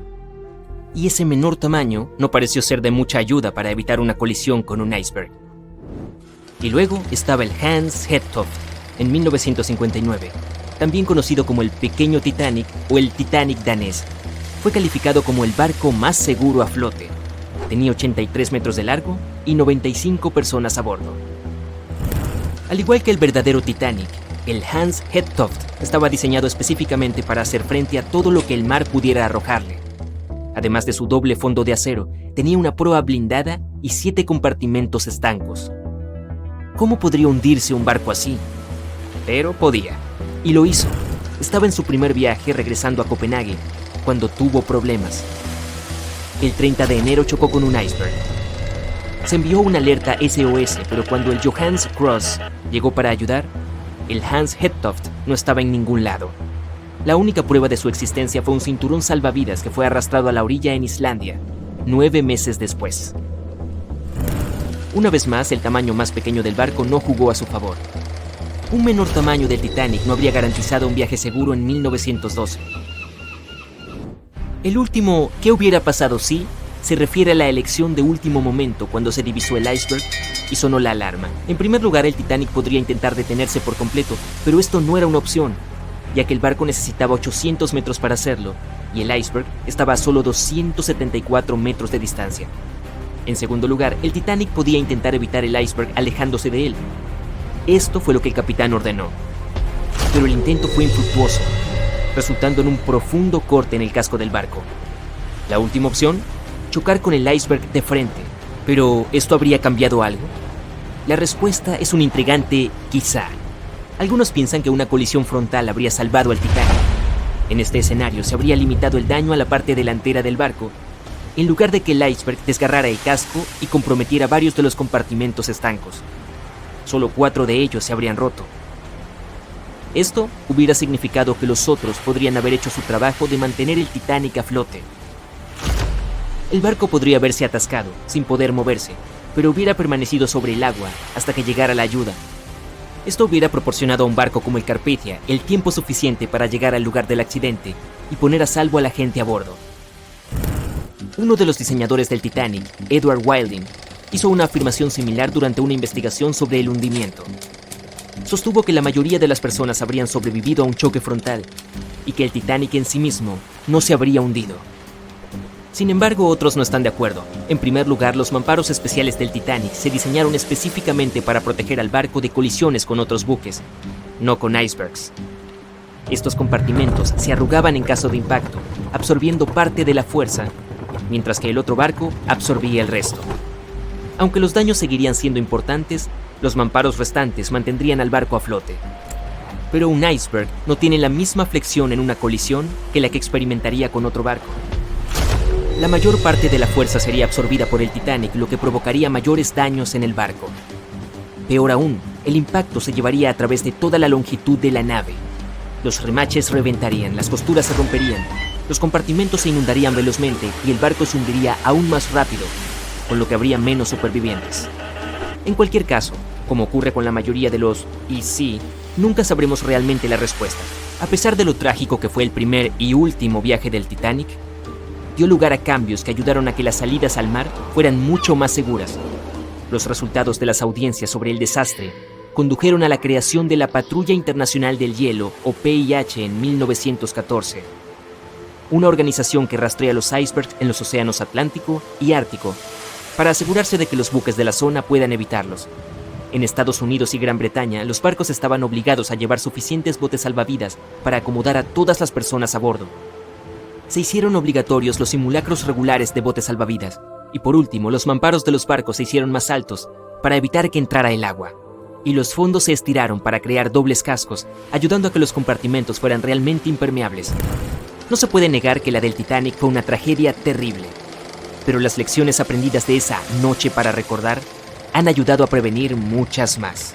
Y ese menor tamaño no pareció ser de mucha ayuda para evitar una colisión con un iceberg. Y luego estaba el Hans Hedtoft, en 1959, también conocido como el Pequeño Titanic o el Titanic danés. Fue calificado como el barco más seguro a flote. Tenía 83 metros de largo y 95 personas a bordo. Al igual que el verdadero Titanic, el Hans Hedtoft estaba diseñado específicamente para hacer frente a todo lo que el mar pudiera arrojarle. Además de su doble fondo de acero, tenía una proa blindada y 7 compartimentos estancos. ¿Cómo podría hundirse un barco así? Pero podía, y lo hizo. Estaba en su primer viaje regresando a Copenhague, cuando tuvo problemas. El 30 de enero chocó con un iceberg. Se envió una alerta SOS, pero cuando el Johannes Cross llegó para ayudar, el Hans Hedtoft no estaba en ningún lado. La única prueba de su existencia fue un cinturón salvavidas que fue arrastrado a la orilla en Islandia, 9 meses después. Una vez más, el tamaño más pequeño del barco no jugó a su favor. Un menor tamaño del Titanic no habría garantizado un viaje seguro en 1912. El último ¿qué hubiera pasado si? Se refiere a la elección de último momento cuando se divisó el iceberg y sonó la alarma. En primer lugar, el Titanic podría intentar detenerse por completo, pero esto no era una opción, ya que el barco necesitaba 800 metros para hacerlo, y el iceberg estaba a solo 274 metros de distancia. En segundo lugar, el Titanic podía intentar evitar el iceberg alejándose de él. Esto fue lo que el capitán ordenó. Pero el intento fue infructuoso, resultando en un profundo corte en el casco del barco. La última opción, chocar con el iceberg de frente. ¿Pero esto habría cambiado algo? La respuesta es un intrigante quizá. Algunos piensan que una colisión frontal habría salvado al Titanic. En este escenario se habría limitado el daño a la parte delantera del barco, en lugar de que el iceberg desgarrara el casco y comprometiera varios de los compartimentos estancos. Solo 4 de ellos se habrían roto. Esto hubiera significado que los otros podrían haber hecho su trabajo de mantener el Titanic a flote. El barco podría haberse atascado, sin poder moverse, pero hubiera permanecido sobre el agua hasta que llegara la ayuda. Esto hubiera proporcionado a un barco como el Carpathia el tiempo suficiente para llegar al lugar del accidente y poner a salvo a la gente a bordo. Uno de los diseñadores del Titanic, Edward Wilding, hizo una afirmación similar durante una investigación sobre el hundimiento. Sostuvo que la mayoría de las personas habrían sobrevivido a un choque frontal y que el Titanic en sí mismo no se habría hundido. Sin embargo, otros no están de acuerdo. En primer lugar, los mamparos especiales del Titanic se diseñaron específicamente para proteger al barco de colisiones con otros buques, no con icebergs. Estos compartimentos se arrugaban en caso de impacto, absorbiendo parte de la fuerza, mientras que el otro barco absorbía el resto. Aunque los daños seguirían siendo importantes, los mamparos restantes mantendrían al barco a flote. Pero un iceberg no tiene la misma flexión en una colisión que la que experimentaría con otro barco. La mayor parte de la fuerza sería absorbida por el Titanic, lo que provocaría mayores daños en el barco. Peor aún, el impacto se llevaría a través de toda la longitud de la nave. Los remaches reventarían, las costuras se romperían, los compartimentos se inundarían velozmente y el barco se hundiría aún más rápido, con lo que habría menos supervivientes. En cualquier caso, como ocurre con la mayoría de los "y sí", nunca sabremos realmente la respuesta. A pesar de lo trágico que fue el primer y último viaje del Titanic, dio lugar a cambios que ayudaron a que las salidas al mar fueran mucho más seguras. Los resultados de las audiencias sobre el desastre condujeron a la creación de la Patrulla Internacional del Hielo, o PIH, en 1914, una organización que rastrea los icebergs en los océanos Atlántico y Ártico para asegurarse de que los buques de la zona puedan evitarlos. En Estados Unidos y Gran Bretaña, los barcos estaban obligados a llevar suficientes botes salvavidas para acomodar a todas las personas a bordo. Se hicieron obligatorios los simulacros regulares de botes salvavidas, Y por último, los mamparos de los barcos se hicieron más altos para evitar que entrara el agua. Y los fondos se estiraron para crear dobles cascos, ayudando a que los compartimentos fueran realmente impermeables. No se puede negar que la del Titanic fue una tragedia terrible, pero las lecciones aprendidas de esa noche para recordar han ayudado a prevenir muchas más.